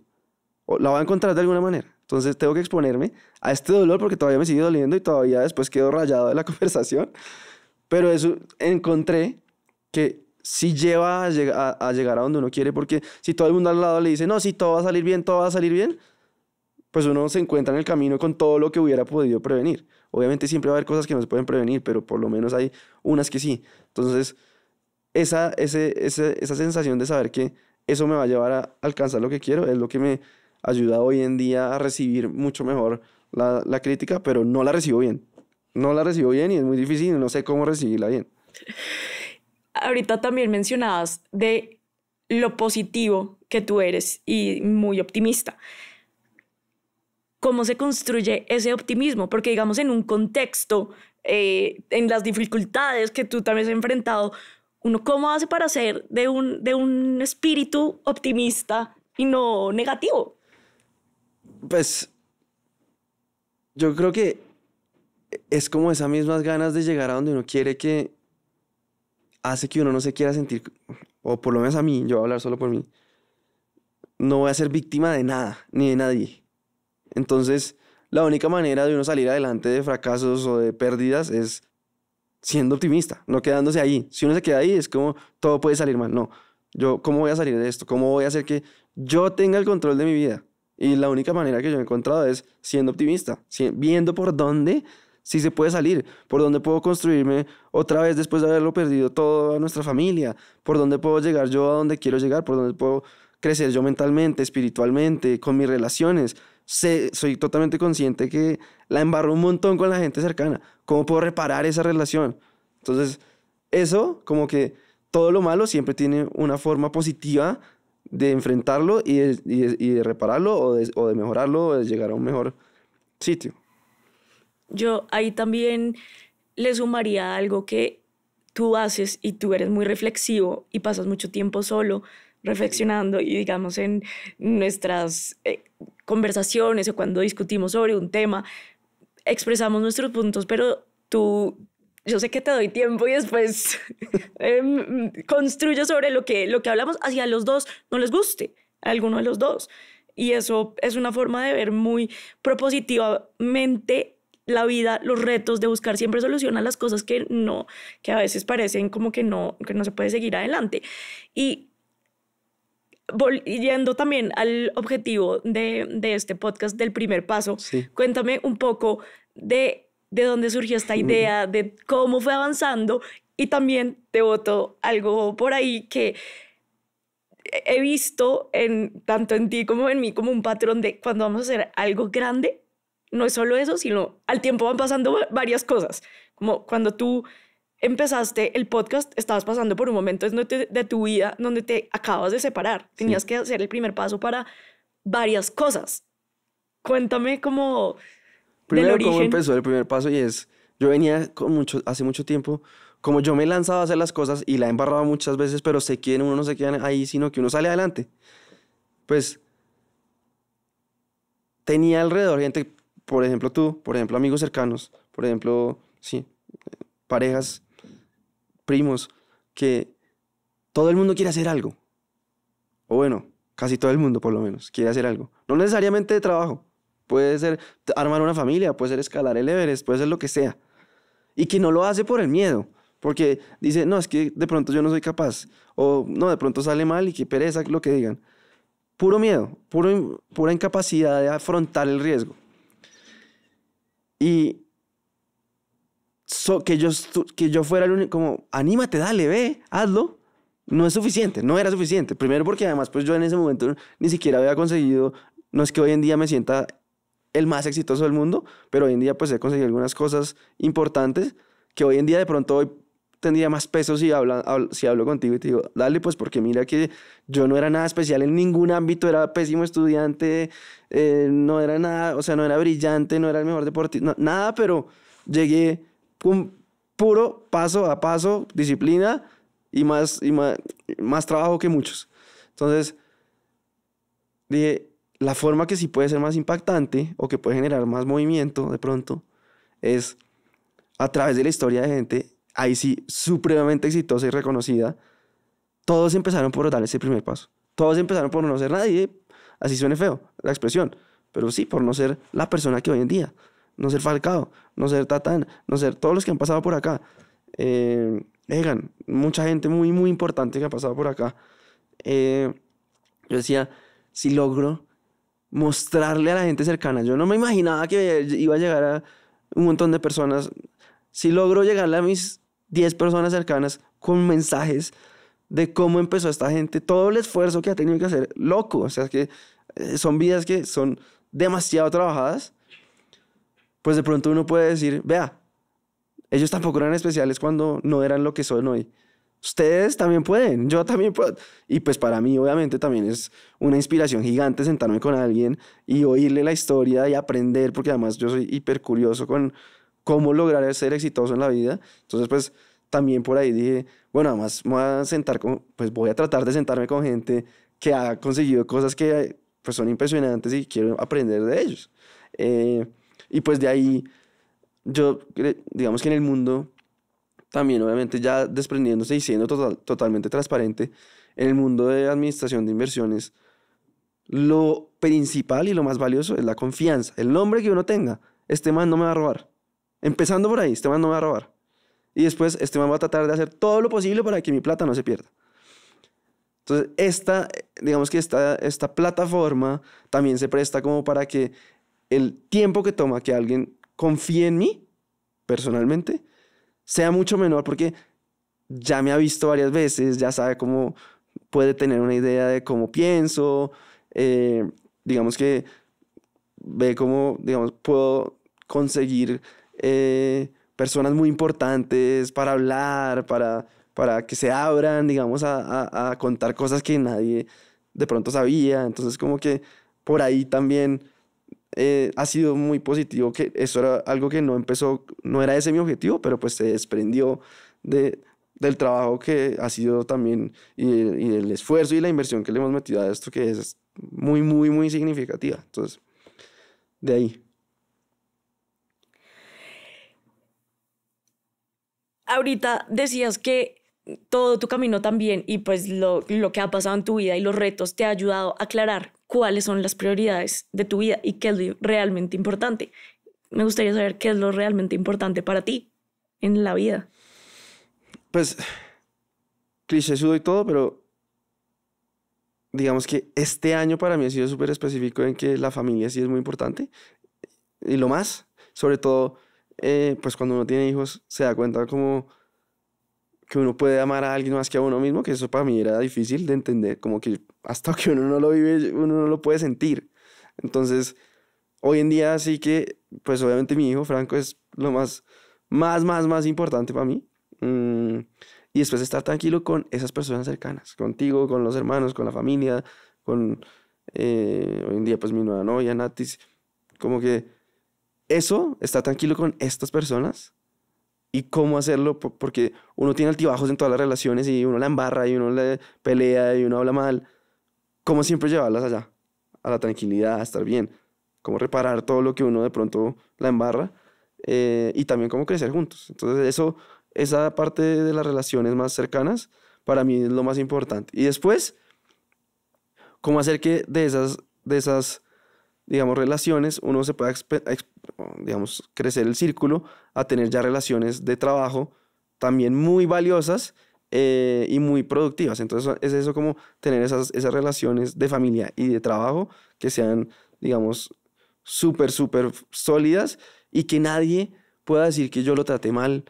O la voy a encontrar de alguna manera. Entonces tengo que exponerme a este dolor porque todavía me sigue doliendo y todavía después quedo rayado de la conversación. Pero eso encontré que sí lleva a llegar a donde uno quiere, porque si todo el mundo al lado le dice, no, sí, todo va a salir bien, todo va a salir bien, pues uno se encuentra en el camino con todo lo que hubiera podido prevenir Obviamente siempre va a haber cosas que no se pueden prevenir, pero por lo menos hay unas que sí. Entonces, esa sensación de saber que eso me va a llevar a alcanzar lo que quiero es lo que me ayuda hoy en día a recibir mucho mejor la crítica, pero no la recibo bien. No la recibo bien y es muy difícil y no sé cómo recibirla bien. Ahorita también mencionabas de lo positivo que tú eres y muy optimista. ¿Cómo se construye ese optimismo? Porque digamos en un contexto, en las dificultades que tú también has enfrentado, uno cómo hace para ser de un espíritu optimista y no negativo. Pues yo creo que es como esas mismas ganas de llegar a donde uno quiere que hace que uno no se quiera sentir, o por lo menos a mí, yo voy a hablar solo por mí, no voy a ser víctima de nada, ni de nadie. Entonces, la única manera de uno salir adelante de fracasos o de pérdidas es siendo optimista, no quedándose ahí. Si uno se queda ahí, es como todo puede salir mal. No, yo, ¿cómo voy a salir de esto? ¿Cómo voy a hacer que yo tenga el control de mi vida? Y la única manera que yo he encontrado es siendo optimista, viendo por dónde sí se puede salir, por dónde puedo construirme otra vez después de haberlo perdido toda nuestra familia, por dónde puedo llegar yo a donde quiero llegar, por dónde puedo crecer yo mentalmente, espiritualmente, con mis relaciones. Soy totalmente consciente que la embarro un montón con la gente cercana. ¿Cómo puedo reparar esa relación? Entonces, eso, como que todo lo malo siempre tiene una forma positiva de enfrentarlo y de repararlo o de mejorarlo o de llegar a un mejor sitio. Yo ahí también le sumaría algo que tú haces y tú eres muy reflexivo y pasas mucho tiempo solo reflexionando y digamos en nuestras conversaciones o cuando discutimos sobre un tema, expresamos nuestros puntos, pero yo sé que te doy tiempo y después construyo sobre lo que hablamos, hacia los dos no les guste, a alguno de los dos. Y eso es una forma de ver muy propositivamente la vida, los retos, de buscar siempre solución a las cosas que a veces parecen como que no se puede seguir adelante. Y yendo también al objetivo de este podcast del primer paso, Sí. cuéntame un poco de dónde surgió esta idea, de cómo fue avanzando y también te boto algo por ahí que he visto tanto en ti como en mí como un patrón de cuando vamos a hacer algo grande, no es solo eso, sino al tiempo van pasando varias cosas, como cuando tú empezaste el podcast, estabas pasando por un momento de tu vida donde te acabas de separar. Tenías que hacer el primer paso para varias cosas. Cuéntame cómo Primero, del origen. cómo empezó el primer paso y es, yo venía hace mucho tiempo, como yo me lanzaba a hacer las cosas y la he embarrado muchas veces, pero sé que uno no se queda ahí, sino que uno sale adelante. Pues tenía alrededor gente, por ejemplo tú, por ejemplo amigos cercanos, por ejemplo, sí, parejas, primos, que todo el mundo quiere hacer algo. O bueno, casi todo el mundo por lo menos quiere hacer algo. No necesariamente de trabajo. Puede ser armar una familia, puede ser escalar el Everest, puede ser lo que sea. Y que no lo hace por el miedo. Porque dice, no, es que de pronto yo no soy capaz. O no, de pronto sale mal y qué pereza lo que digan. Puro miedo, pura incapacidad de afrontar el riesgo. Y que yo fuera el único, como, anímate, dale, ve, hazlo. No es suficiente, no era suficiente. Primero porque además pues yo en ese momento ni siquiera había conseguido, no es que hoy en día me sienta el más exitoso del mundo, pero hoy en día pues he conseguido algunas cosas importantes que hoy en día de pronto hoy tendría más peso si hablo contigo y te digo, dale pues porque mira que yo no era nada especial en ningún ámbito, era pésimo estudiante, no era nada, o sea, no era brillante, no era el mejor deportista, no, nada, pero llegué con puro paso a paso, disciplina y más trabajo que muchos. Entonces, dije, la forma que sí puede ser más impactante o que puede generar más movimiento de pronto es a través de la historia de gente, ahí sí, supremamente exitosa y reconocida. Todos empezaron por dar ese primer paso. Todos empezaron por no ser nadie, así suene feo la expresión, pero sí, por no ser la persona que hoy en día, no ser Falcao, no ser Tatán, no ser todos los que han pasado por acá. Egan, mucha gente muy, muy importante que ha pasado por acá. Yo decía, si logro mostrarle a la gente cercana, yo no me imaginaba que iba a llegar a un montón de personas, si logro llegarle a mis 10 personas cercanas con mensajes de cómo empezó esta gente, todo el esfuerzo que ha tenido que hacer, loco, o sea, que son vidas que son demasiado trabajadas, pues de pronto uno puede decir, vea, ellos tampoco eran especiales cuando no eran lo que son hoy. Ustedes también pueden, yo también puedo. Y pues para mí obviamente también es una inspiración gigante sentarme con alguien y oírle la historia y aprender, porque además yo soy hiper curioso con cómo lograr ser exitoso en la vida. Entonces pues también por ahí dije, bueno, además pues voy a tratar de sentarme con gente que ha conseguido cosas que pues son impresionantes y quiero aprender de ellos. Y pues de ahí digamos que en el mundo también obviamente ya desprendiéndose y siendo totalmente transparente, en el mundo de administración de inversiones, lo principal y lo más valioso es la confianza. El nombre que uno tenga, este man no me va a robar. Empezando por ahí, este man no me va a robar. Y después, este man va a tratar de hacer todo lo posible para que mi plata no se pierda. Entonces, digamos que esta plataforma también se presta como para que el tiempo que toma que alguien confíe en mí, personalmente, sea mucho menor, porque ya me ha visto varias veces, ya sabe cómo puede tener una idea de cómo pienso, digamos que ve cómo, digamos, puedo conseguir personas muy importantes para hablar, para que se abran, digamos, a contar cosas que nadie de pronto sabía. Entonces, como que por ahí también ha sido muy positivo, que eso era algo que no era ese mi objetivo, pero pues se desprendió del trabajo que ha sido también y el esfuerzo y la inversión que le hemos metido a esto, que es muy, muy, muy significativa. Entonces, de ahí. Ahorita decías que todo tu camino también y pues lo que ha pasado en tu vida y los retos te ha ayudado a aclarar cuáles son las prioridades de tu vida y qué es lo realmente importante. Me gustaría saber qué es lo realmente importante para ti en la vida. Pues, clichésudo y todo, pero digamos que este año para mí ha sido súper específico en que la familia sí es muy importante. Y lo más, sobre todo, pues cuando uno tiene hijos, se da cuenta como que uno puede amar a alguien más que a uno mismo, que eso para mí era difícil de entender, como que hasta que uno no lo vive, uno no lo puede sentir. Entonces, hoy en día sí que, pues obviamente mi hijo Franco es lo más importante para mí. Y después estar tranquilo con esas personas cercanas, contigo, con los hermanos, con la familia, con hoy en día pues mi nueva novia, Natis, como que eso, estar tranquilo con estas personas y cómo hacerlo, porque uno tiene altibajos en todas las relaciones y uno la embarra y uno le pelea y uno habla mal, cómo siempre llevarlas allá, a la tranquilidad, a estar bien, cómo reparar todo lo que uno de pronto la embarra y también cómo crecer juntos. Entonces esa parte de las relaciones más cercanas para mí es lo más importante. Y después, cómo hacer que de esas digamos, relaciones, uno se pueda, digamos, crecer el círculo a tener ya relaciones de trabajo también muy valiosas y muy productivas. Entonces, es eso como tener esas relaciones de familia y de trabajo que sean, digamos, súper, súper sólidas y que nadie pueda decir que yo lo traté mal,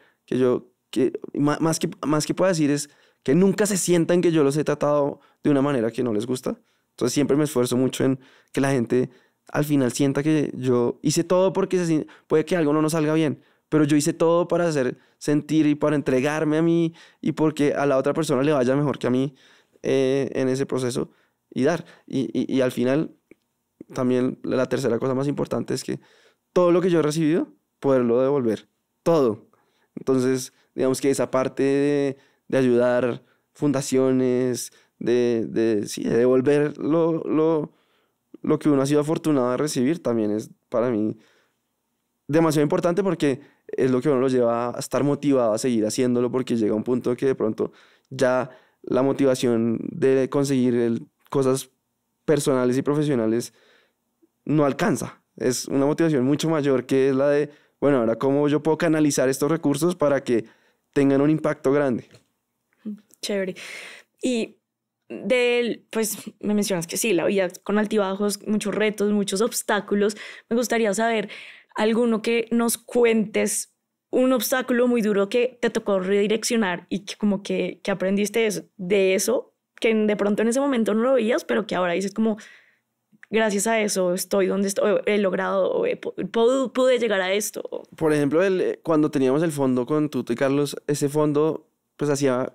más que pueda decir es que nunca se sientan que yo los he tratado de una manera que no les gusta. Entonces, siempre me esfuerzo mucho en que la gente al final sienta que yo hice todo porque puede que algo no nos salga bien, pero yo hice todo para hacer sentir y para entregarme a mí y porque a la otra persona le vaya mejor que a mí en ese proceso y dar. Y al final, también la tercera cosa más importante es que todo lo que yo he recibido, poderlo devolver. Todo. Entonces, digamos que esa parte de ayudar fundaciones, sí, de devolver lo que uno ha sido afortunado de recibir también es para mí demasiado importante porque es lo que uno lo lleva a estar motivado a seguir haciéndolo porque llega un punto que de pronto ya la motivación de conseguir cosas personales y profesionales no alcanza. Es una motivación mucho mayor que es la de, bueno, ahora cómo yo puedo canalizar estos recursos para que tengan un impacto grande. Chévere. Y pues me mencionas que sí, la vida con altibajos, muchos retos, muchos obstáculos. Me gustaría saber alguno que nos cuentes un obstáculo muy duro que te tocó redireccionar y que como que aprendiste de eso, que de pronto en ese momento no lo veías, pero que ahora dices como, gracias a eso estoy donde estoy, he logrado, pude llegar a esto. Por ejemplo, cuando teníamos el fondo con Tuto y Carlos, ese fondo pues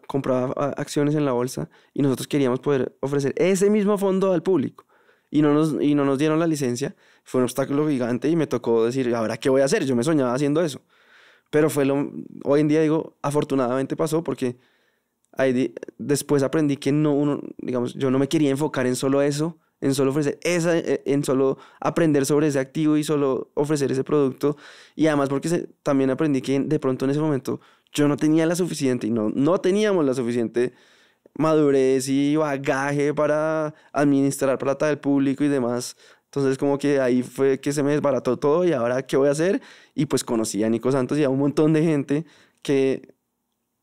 compraba acciones en la bolsa y nosotros queríamos poder ofrecer ese mismo fondo al público y no nos dieron la licencia. Fue un obstáculo gigante y me tocó decir, ¿ahora qué voy a hacer? Yo me soñaba haciendo eso. Pero hoy en día digo, afortunadamente pasó porque después aprendí que digamos, yo no me quería enfocar en solo eso, en solo ofrecer en solo aprender sobre ese activo y solo ofrecer ese producto. Y además porque también aprendí que de pronto en ese momento yo no tenía la suficiente y no teníamos la suficiente madurez y bagaje para administrar plata del público y demás. Entonces como que ahí fue que se me desbarató todo y ahora ¿qué voy a hacer? Y pues conocí a Nico Santos y a un montón de gente que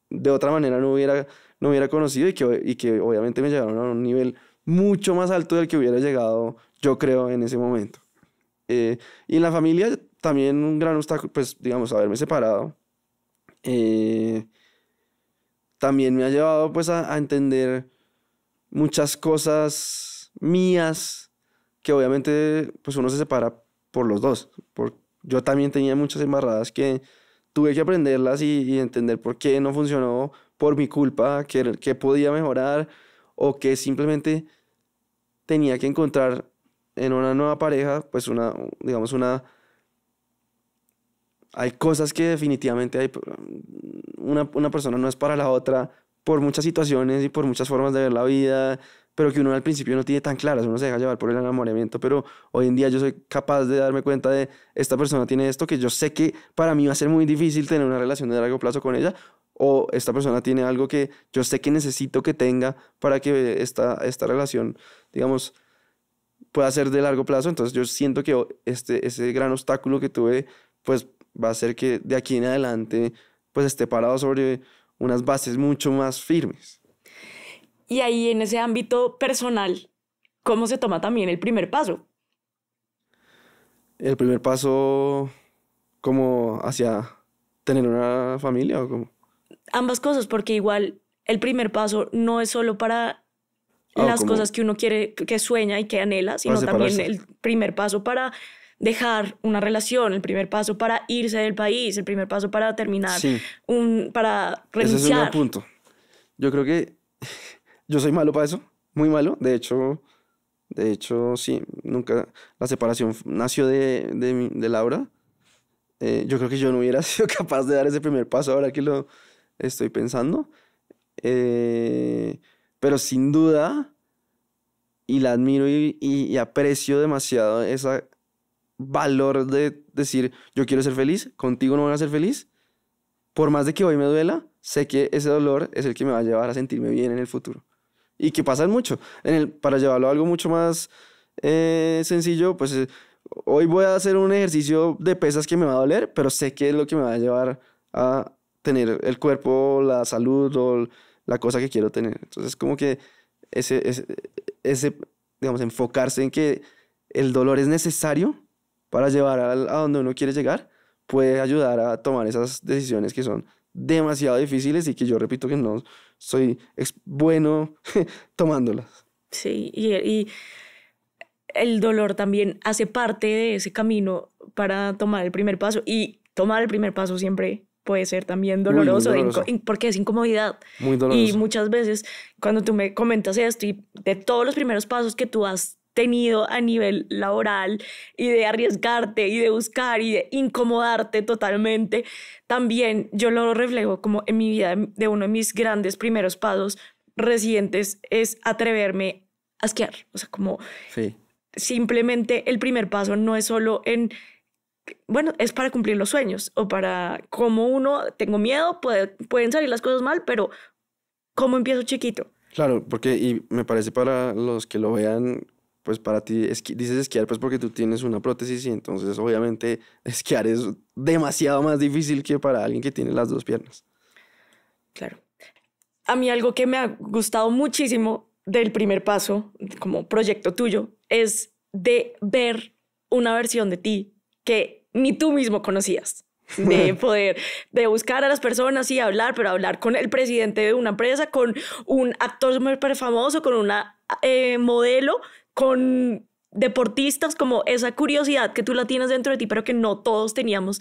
de otra manera no hubiera conocido y que obviamente me llevaron a un nivel mucho más alto del que hubiera llegado, yo creo, en ese momento. Y en la familia también un gran obstáculo, pues digamos, haberme separado. También me ha llevado pues a entender muchas cosas mías que obviamente pues uno se separa por los dos. Yo también tenía muchas embarradas que tuve que aprenderlas y entender por qué no funcionó por mi culpa, que podía mejorar o que simplemente tenía que encontrar en una nueva pareja pues hay cosas que definitivamente una persona no es para la otra por muchas situaciones y por muchas formas de ver la vida, pero que uno al principio no tiene tan claras, uno se deja llevar por el enamoramiento, pero hoy en día yo soy capaz de darme cuenta de esta persona tiene esto, que yo sé que para mí va a ser muy difícil tener una relación de largo plazo con ella, o esta persona tiene algo que yo sé que necesito que tenga para que esta relación, digamos, pueda ser de largo plazo. Entonces yo siento que ese gran obstáculo que tuve, pues va a hacer que de aquí en adelante pues esté parado sobre unas bases mucho más firmes. Y ahí en ese ámbito personal, ¿cómo se toma también el primer paso? El primer paso como hacia tener una familia o como... Ambas cosas, porque igual el primer paso no es solo para las cosas que uno quiere, que sueña y que anhela, sino también el primer paso para dejar una relación, el primer paso para irse del país, el primer paso para terminar, sí. Para renunciar. Ese es un buen punto. Yo creo que yo soy malo para eso, muy malo. De hecho, sí, nunca... La separación nació de Laura. Yo creo que yo no hubiera sido capaz de dar ese primer paso ahora que lo estoy pensando. Pero sin duda, y la admiro y aprecio demasiado ese valor de decir, yo quiero ser feliz, contigo no voy a ser feliz. Por más de que hoy me duela, sé que ese dolor es el que me va a llevar a sentirme bien en el futuro. Y que pasa mucho. Para llevarlo a algo mucho más sencillo, pues hoy voy a hacer un ejercicio de pesas que me va a doler, pero sé que es lo que me va a llevar a tener el cuerpo, la salud o la cosa que quiero tener. Entonces, como que digamos, enfocarse en que el dolor es necesario para llevar a donde uno quiere llegar, puede ayudar a tomar esas decisiones que son demasiado difíciles y que yo repito que no soy bueno tomándolas. Sí, y el dolor también hace parte de ese camino para tomar el primer paso, y tomar el primer paso siempre puede ser también doloroso, porque es incomodidad. Muy doloroso. Y muchas veces cuando tú me comentas esto y de todos los primeros pasos que tú has tenido a nivel laboral y de arriesgarte y de buscar y de incomodarte totalmente, también yo lo reflejo como en mi vida de uno de mis grandes primeros pasos recientes es atreverme a esquiar. O sea, como sí. Simplemente el primer paso no es solo bueno, es para cumplir los sueños o para como uno, tengo miedo, pueden salir las cosas mal, pero ¿cómo empiezo chiquito? Claro, porque y me parece para los que lo vean, pues para ti dices esquiar pues porque tú tienes una prótesis y entonces obviamente esquiar es demasiado más difícil que para alguien que tiene las dos piernas. Claro. A mí algo que me ha gustado muchísimo del primer paso como proyecto tuyo es de ver una versión de ti que ni tú mismo conocías. De poder, de buscar a las personas y hablar, pero hablar con el presidente de una empresa, con un actor súper famoso, con una modelo, con deportistas, como esa curiosidad que tú la tienes dentro de ti, pero que no todos teníamos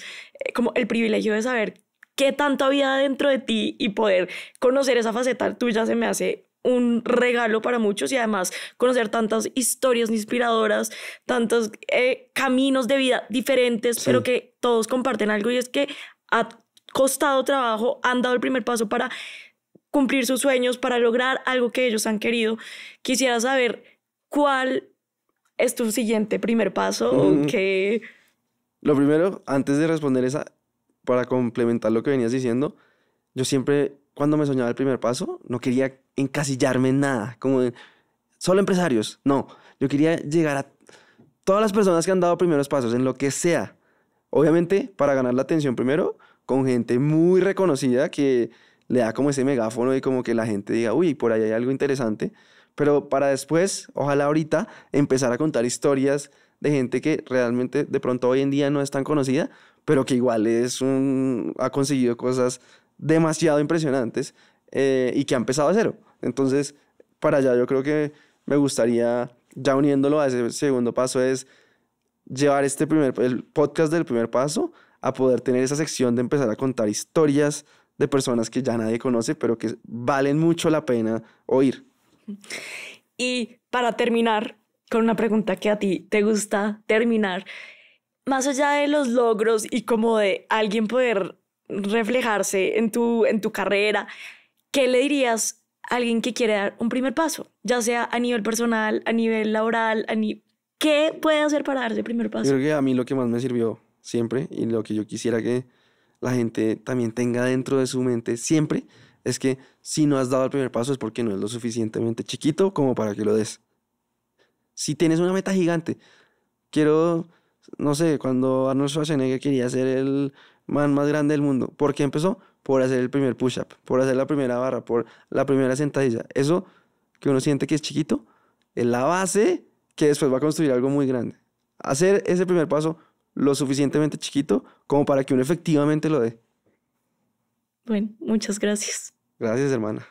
como el privilegio de saber qué tanto había dentro de ti y poder conocer esa faceta tuya se me hace un regalo para muchos y además conocer tantas historias inspiradoras, tantos caminos de vida diferentes, pero que todos comparten algo y es que ha costado trabajo, han dado el primer paso para cumplir sus sueños, para lograr algo que ellos han querido. Quisiera saber cuál es tu siguiente primer paso o qué... Lo primero, antes de responder esa, para complementar lo que venías diciendo, yo siempre, cuando me soñaba el primer paso, no quería encasillarme en nada, como solo empresarios, no. Yo quería llegar a todas las personas que han dado primeros pasos, en lo que sea. Obviamente, para ganar la atención primero, con gente muy reconocida que le da como ese megáfono y como que la gente diga, uy, por ahí hay algo interesante. Pero para después, ojalá ahorita, empezar a contar historias de gente que realmente de pronto hoy en día no es tan conocida, pero que igual ha conseguido cosas demasiado impresionantes y que ha empezado a cero. Entonces, para allá yo creo que me gustaría, ya uniéndolo a ese segundo paso, es llevar el podcast del primer paso a poder tener esa sección de empezar a contar historias de personas que ya nadie conoce, pero que valen mucho la pena oír. Y para terminar con una pregunta que a ti te gusta terminar, más allá de los logros y como de alguien poder reflejarse en tu carrera, ¿qué le dirías a alguien que quiere dar un primer paso? Ya sea a nivel personal, a nivel laboral, ¿qué puede hacer para dar ese primer paso? Yo creo que a mí lo que más me sirvió siempre y lo que yo quisiera que la gente también tenga dentro de su mente siempre es que si no has dado el primer paso es porque no es lo suficientemente chiquito como para que lo des. Si tienes una meta gigante, no sé, cuando Arnold Schwarzenegger quería ser el man más grande del mundo, ¿por qué empezó? Por hacer el primer push-up, por hacer la primera barra, por la primera sentadilla. Eso que uno siente que es chiquito, es la base que después va a construir algo muy grande. Hacer ese primer paso lo suficientemente chiquito como para que uno efectivamente lo dé. Bueno, muchas gracias. Gracias, hermana.